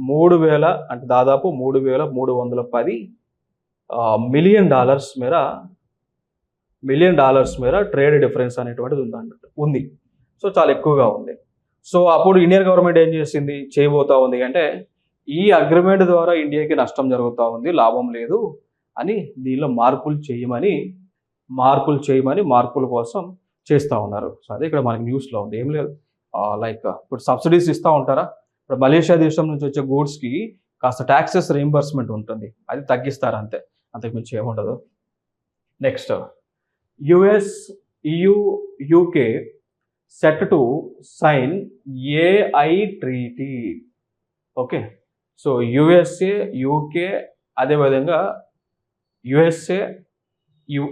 3,000 అంటే దాదాపు $3,310 మిలియన్ డాలర్స్ మేర ట్రేడ్ డిఫరెన్స్ అనేటువంటిది ఉంది. సో చాలా ఎక్కువగా ఉంది. సో అప్పుడు ఇండియన్ గవర్నమెంట్ ఏం చేసింది, చేయబోతా ఉంది అంటే ఈ అగ్రిమెంట్ ద్వారా ఇండియాకి నష్టం జరుగుతూ ఉంది, లాభం లేదు అని దీనిలో మార్పులు చేయమని మార్పుల కోసం చేస్తూ ఉన్నారు. సో అదే ఇక్కడ మనకి న్యూస్లో ఉంది. ఏం లేదు, లైక్ ఇప్పుడు సబ్సిడీస్ ఇస్తూ ఉంటారా, ఇప్పుడు మలేషియా దేశం నుంచి వచ్చే గూడ్స్కి కాస్త ట్యాక్సెస్ రీయింబర్స్మెంట్ ఉంటుంది, అది తగ్గిస్తారు అంతే, అంతకుమించి ఏముండదు. Next, US, EU, UK set to sign AI treaty. Okay, so USA, UK, అదేవిధంగా USA,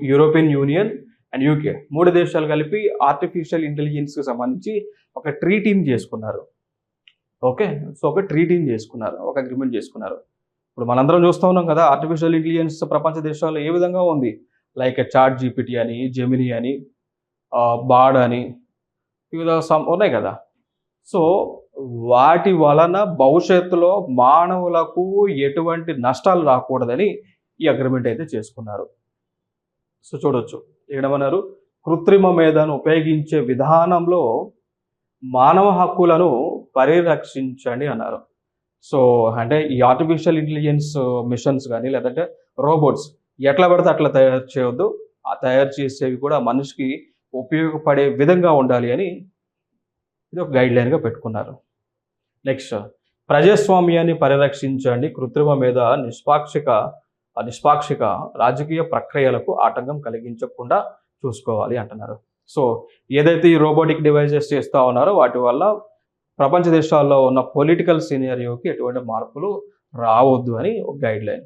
European union and UK 3 దేశాలు కలిపి ఆర్టిఫిషియల్ ఇంటెలిజెన్స్కి సంబంధించి ఒక ట్రీటీని చేసుకున్నారు. ఓకే, సో ఒక ట్రీటీని చేసుకున్నారు, ఒక అగ్రిమెంట్ చేసుకున్నారు. ఇప్పుడు మనందరం చూస్తూ ఉన్నాం కదా, ఆర్టిఫిషియల్ ఇంటెలిజెన్స్ ప్రపంచ దేశాల్లో ఏ విధంగా ఉంది, లైక్ చాట్ GPT అని, జెమిని అని, బాడ్ అని, వివిధ ఉన్నాయి కదా. సో వాటి వలన భవిష్యత్తులో మానవులకు ఎటువంటి నష్టాలు రాకూడదని ఈ అగ్రిమెంట్ అయితే చేసుకున్నారు. సో చూడొచ్చు, ఏమన్నారు, కృత్రిమ మేధను ఉపయోగించే విధానంలో మానవ హక్కులను పరిరక్షించండి అన్నారు. సో అంటే ఈ ఆర్టిఫిషియల్ ఇంటెలిజెన్స్ మిషన్స్ కానీ లేదంటే రోబోట్స్ ఎట్లా పడితే అట్లా తయారు చేయవద్దు, ఆ తయారు చేసేవి కూడా మనిషికి ఉపయోగపడే విధంగా ఉండాలి అని ఇది ఒక గైడ్లైన్గా పెట్టుకున్నారు. నెక్స్ట్, ప్రజాస్వామ్యాన్ని పరిరక్షించండి, కృత్రిమ మీద నిష్పాక్షిక రాజకీయ ప్రక్రియలకు ఆటంకం కలిగించకుండా చూసుకోవాలి అంటున్నారు. సో ఏదైతే ఈ రోబోటిక్ డివైజెస్ చేస్తూ ఉన్నారో వాటి వల్ల ప్రపంచ దేశాల్లో ఉన్న పొలిటికల్ సినారియోకి ఎటువంటి మార్పులు రావద్దు అని ఒక గైడ్లైన్.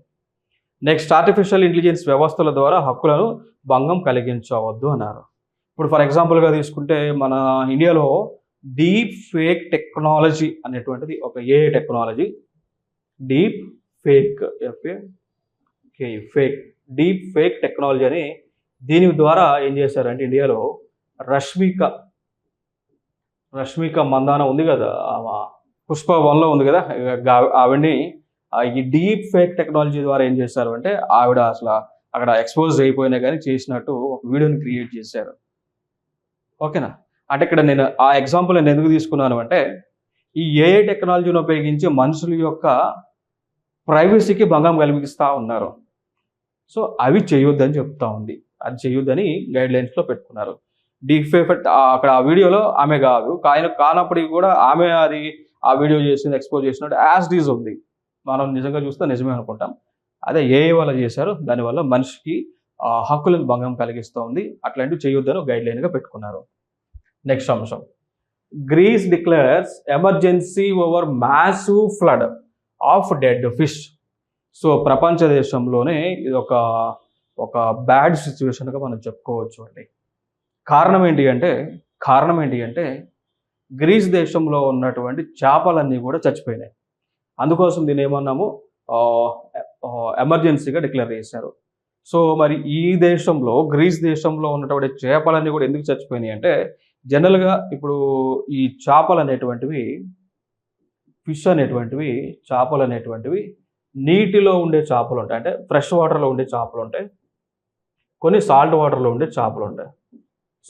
నెక్స్ట్, ఆర్టిఫిషియల్ ఇంటెలిజెన్స్ వ్యవస్థల ద్వారా హక్కులను భంగం కలిగించవద్దు అన్నారు. ఇప్పుడు ఫర్ ఎగ్జాంపుల్గా తీసుకుంటే మన ఇండియాలో డీప్ ఫేక్ టెక్నాలజీ అనేటువంటిది ఒక AI technology, deep fake technology అని దీని ద్వారా ఏం చేశారంటే ఇండియాలో రష్మిక మందాన ఉంది కదా, పుష్ప 1లో ఉంది కదా, ఆవిడ్ని ఈ డీప్ ఫేక్ టెక్నాలజీ ద్వారా ఏం చేశారు అంటే ఆవిడ అసలు అక్కడ ఎక్స్పోజ్ అయిపోయినా కానీ చేసినట్టు ఒక వీడియోని క్రియేట్ చేశారు. ఓకేనా, అంటే ఇక్కడ నేను ఆ ఎగ్జాంపుల్ నేను ఎందుకు తీసుకున్నాను అంటే ఈ AI టెక్నాలజీని ఉపయోగించి మనుషుల యొక్క ప్రైవసీకి భంగం కలిగిస్తూ ఉన్నారు. సో అవి చేయొద్దని చెప్తా ఉంది, అది చేయొద్దని గైడ్లైన్స్లో పెట్టుకున్నారు. డీప్ ఫేక్ అక్కడ ఆ వీడియోలో ఆమె కానప్పటికీ కూడా ఆమె అది ఆ వీడియో చేసింది, ఎక్స్పోజ్ చేసినట్టు యాజ్ డీజ్ ఉంది. మనం నిజంగా చూస్తే నిజమే అనుకుంటాం, అదే AI వల్ల చేశారు, దానివల్ల మనిషికి హక్కులకు భంగం కలిగిస్తూ ఉంది, అట్లాంటివి చేయొద్దని గైడ్లైన్గా పెట్టుకున్నారు. నెక్స్ట్ అంశం, Greece declares emergency over massive flood of dead fish. So ప్రపంచ దేశంలోనే ఇది ఒక బ్యాడ్ సిచ్యువేషన్గా మనం చెప్పుకోవచ్చు అండి. కారణం ఏంటి అంటే గ్రీస్ దేశంలో ఉన్నటువంటి చేపలన్నీ కూడా చచ్చిపోయినాయి. అందుకోసం దీన్ని ఏమన్నాము, ఎమర్జెన్సీగా డిక్లేర్ చేశారు. సో మరి ఈ గ్రీస్ దేశంలో ఉన్నటువంటి చేపలన్నీ కూడా ఎందుకు చచ్చిపోయినాయి అంటే జనరల్గా ఇప్పుడు ఈ చేపలు అనేటువంటివి నీటిలో ఉండే చేపలు ఉంటాయి, అంటే ఫ్రెష్ వాటర్లో ఉండే చేపలు ఉంటాయి, కొన్ని సాల్ట్ వాటర్లో ఉండే చేపలు ఉంటాయి.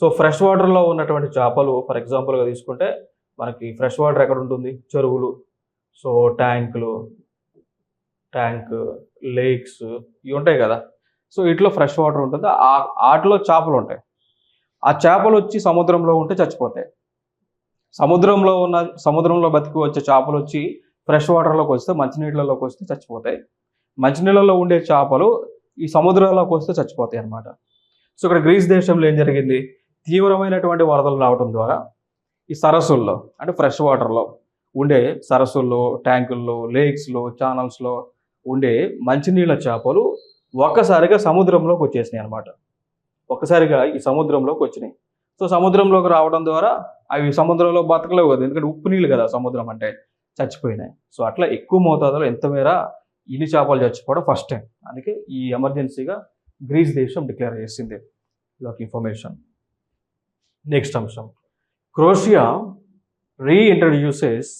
సో ఫ్రెష్ వాటర్లో ఉన్నటువంటి చేపలు ఫర్ ఎగ్జాంపుల్గా తీసుకుంటే మనకి ఫ్రెష్ వాటర్ ఎక్కడ ఉంటుంది, చెరువులు, సో ట్యాంక్, లేక్స్ ఇవి ఉంటాయి కదా. సో ఇట్లా ఫ్రెష్ వాటర్ ఉంటుంది, వాటిలో చేపలు ఉంటాయి. ఆ చేపలు వచ్చి సముద్రంలో ఉంటే చచ్చిపోతాయి. సముద్రంలో బతికి వచ్చే చేపలు వచ్చి ఫ్రెష్ వాటర్లోకి వస్తే, మంచినీళ్ళలోకి వస్తే చచ్చిపోతాయి. మంచినీళ్ళలో ఉండే చేపలు ఈ సముద్రంలోకి వస్తే చచ్చిపోతాయి అన్నమాట. సో ఇక్కడ గ్రీస్ దేశంలో ఏం జరిగింది, తీవ్రమైనటువంటి వరదలు రావడం ద్వారా ఈ సరస్సుల్లో, అంటే ఫ్రెష్ వాటర్లో ఉండే సరస్సుల్లో, ట్యాంకుల్లో, లేక్స్లో, ఛానల్స్లో ఉండే మంచినీళ్ళ చేపలు ఒక్కసారిగా సముద్రంలోకి వచ్చేసినాయి అనమాట. ఒక్కసారిగా ఈ సముద్రంలోకి వచ్చినాయి. సో సముద్రంలోకి రావడం ద్వారా అవి సముద్రంలో బతకలేవు కదా, ఎందుకంటే ఉప్పు నీళ్ళు కదా సముద్రం అంటే, చచ్చిపోయినాయి. సో అట్లా ఎక్కువ మోతాదులో ఎంత మేర ఇన్ని చేపలు చచ్చిపోవడం ఫస్ట్ టైం. అందుకే ఈ ఎమర్జెన్సీగా గ్రీస్ దేశం డిక్లేర్ చేసింది. ఇదొక ఇన్ఫర్మేషన్. నెక్స్ట్ అంశం, క్రోషియా రీఇంట్రడ్యూసెస్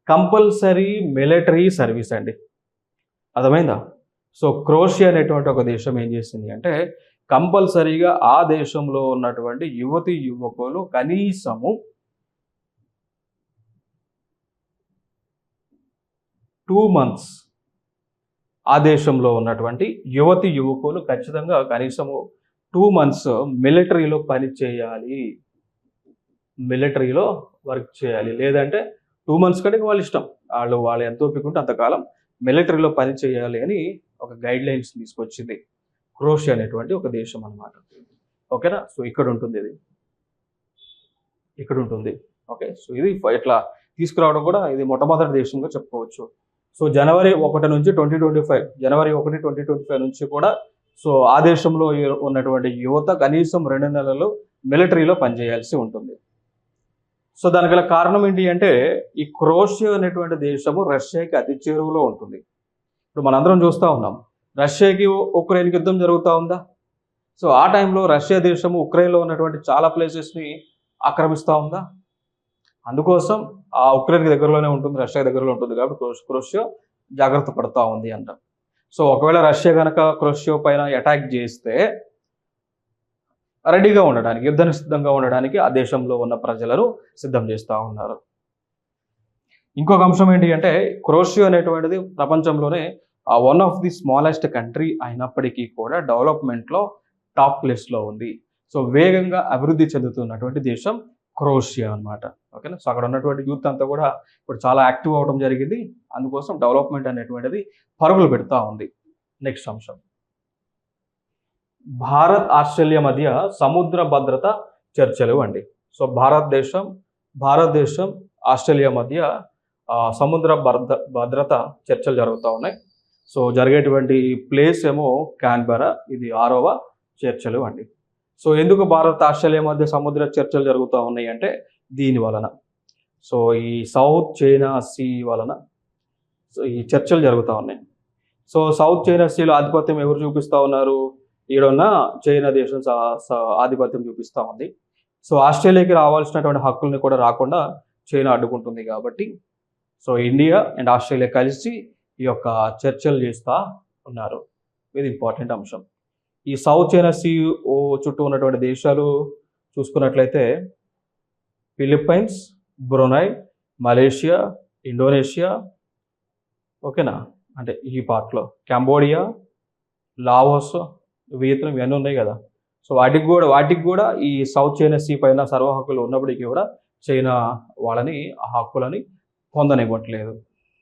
కంపల్సరీ మిలిటరీ సర్వీస్ అండి. అర్థమైందా? సో క్రోషియా అనేటువంటి ఒక దేశం ఏం చేసింది అంటే, కంపల్సరీగా ఆ దేశంలో ఉన్నటువంటి యువతి యువకులు కనీసము 2 months ఆ దేశంలో ఉన్నటువంటి యువతి యువకులు ఖచ్చితంగా కనీసము 2 months మిలిటరీలో పని చేయాలి, మిలిటరీలో వర్క్ చేయాలి. లేదంటే 2 months కంటే వాళ్ళ ఇష్టం, వాళ్ళు ఎంత ఓపిక ఉంటే అంతకాలం మిలిటరీలో పని చేయాలి అని ఒక గైడ్ లైన్స్ తీసుకొచ్చింది క్రోషియా అనేటువంటి ఒక దేశం అన్నమాట. ఓకేనా? సో ఇక్కడ ఉంటుంది, ఇది ఇక్కడ ఉంటుంది. ఓకే, సో ఇది ఇట్లా తీసుకురావడం కూడా ఇది మొట్టమొదటి దేశంగా చెప్పుకోవచ్చు. సో జనవరి 1 నుంచి 2025, జనవరి 1, 2025 నుంచి కూడా సో ఆ దేశంలో ఉన్నటువంటి యువత కనీసం 2 నెలలు మిలిటరీలో పనిచేయాల్సి ఉంటుంది. సో దానికి గల కారణం ఏంటి అంటే, ఈ క్రోషియా అనేటువంటి దేశము రష్యాకి అతి చేరువలో ఉంటుంది. ఇప్పుడు మనందరం చూస్తూ ఉన్నాం, రష్యాకి ఉక్రెయిన్కి యుద్ధం జరుగుతూ ఉందా? సో ఆ టైంలో రష్యా దేశము ఉక్రెయిన్లో ఉన్నటువంటి చాలా ప్లేసెస్ని ఆక్రమిస్తూ ఉందా? అందుకోసం ఆ ఉక్రెయిన్కి దగ్గరలోనే ఉంటుంది, రష్యా దగ్గరలో ఉంటుంది కాబట్టి క్రోషియా జాగ్రత్త పడుతూ ఉంది అంట. సో ఒకవేళ రష్యా కనుక క్రోషియా పైన అటాక్ చేస్తే రెడీగా ఉండడానికి, యుద్ధానికి సిద్ధంగా ఉండడానికి ఆ దేశంలో ఉన్న ప్రజలను సిద్ధం చేస్తూ ఉన్నారు. ఇంకొక అంశం ఏంటి అంటే, క్రోషియా అనేటువంటిది ప్రపంచంలోనే one of the smallest country అయినప్పటికీ కూడా డెవలప్మెంట్లో టాప్ ప్లేస్లో ఉంది. సో వేగంగా అభివృద్ధి చెందుతున్నటువంటి దేశం క్రోషియా అన్నమాట. ఓకేనా? సో అక్కడ ఉన్నటువంటి యూత్ అంతా కూడా ఇప్పుడు చాలా యాక్టివ్ అవ్వడం జరిగింది. అందుకోసం డెవలప్మెంట్ అనేటువంటిది పరుగులు పెడతా ఉంది. నెక్స్ట్ అంశం, భారత్ ఆస్ట్రేలియా మధ్య సముద్ర భద్రత చర్చలు అండి. సో భారతదేశం ఆస్ట్రేలియా మధ్య సముద్ర భద్రత చర్చలు జరుగుతూ ఉన్నాయి. సో జరిగేటువంటి ప్లేస్ ఏమో క్యాన్బెరా, ఇది 6వ చర్చలు అండి. సో ఎందుకు భారత్ ఆస్ట్రేలియా మధ్య సముద్ర చర్చలు జరుగుతూ ఉన్నాయి అంటే, దీని వలన, సో ఈ సౌత్ చైనా సీ వలన సో ఈ చర్చలు జరుగుతూ ఉన్నాయి. సో సౌత్ చైనా సీలో ఆధిపత్యం ఎవరు చూపిస్తూ ఉన్నారు? ఈడున్న చైనా దేశం ఆధిపత్యం చూపిస్తూ ఉంది. సో ఆస్ట్రేలియాకి రావాల్సినటువంటి హక్కుల్ని కూడా రాకుండా చైనా అడ్డుకుంటుంది కాబట్టి సో ఇండియా అండ్ ఆస్ట్రేలియా కలిసి ఈ యొక్క చర్చలు చేస్తూ ఉన్నారు. ఇది ఇంపార్టెంట్ అంశం. ఈ సౌత్ చైనా సీ చుట్టూ ఉన్నటువంటి దేశాలు చూసుకున్నట్లయితే ఫిలిప్పైన్స్, బ్రునై, మలేషియా, ఇండోనేషియా, ఓకేనా, అంటే ఈ పార్ట్లో కంబోడియా, లావోస్, వియత్నాం ఇవన్నీ ఉన్నాయి కదా. సో వాటికి కూడా ఈ సౌత్ చైనా సీ పైన సర్వ హక్కులు ఉన్నప్పటికీ కూడా చైనా వాళ్ళని ఆ హక్కులని పొందనివ్వట్లేదు.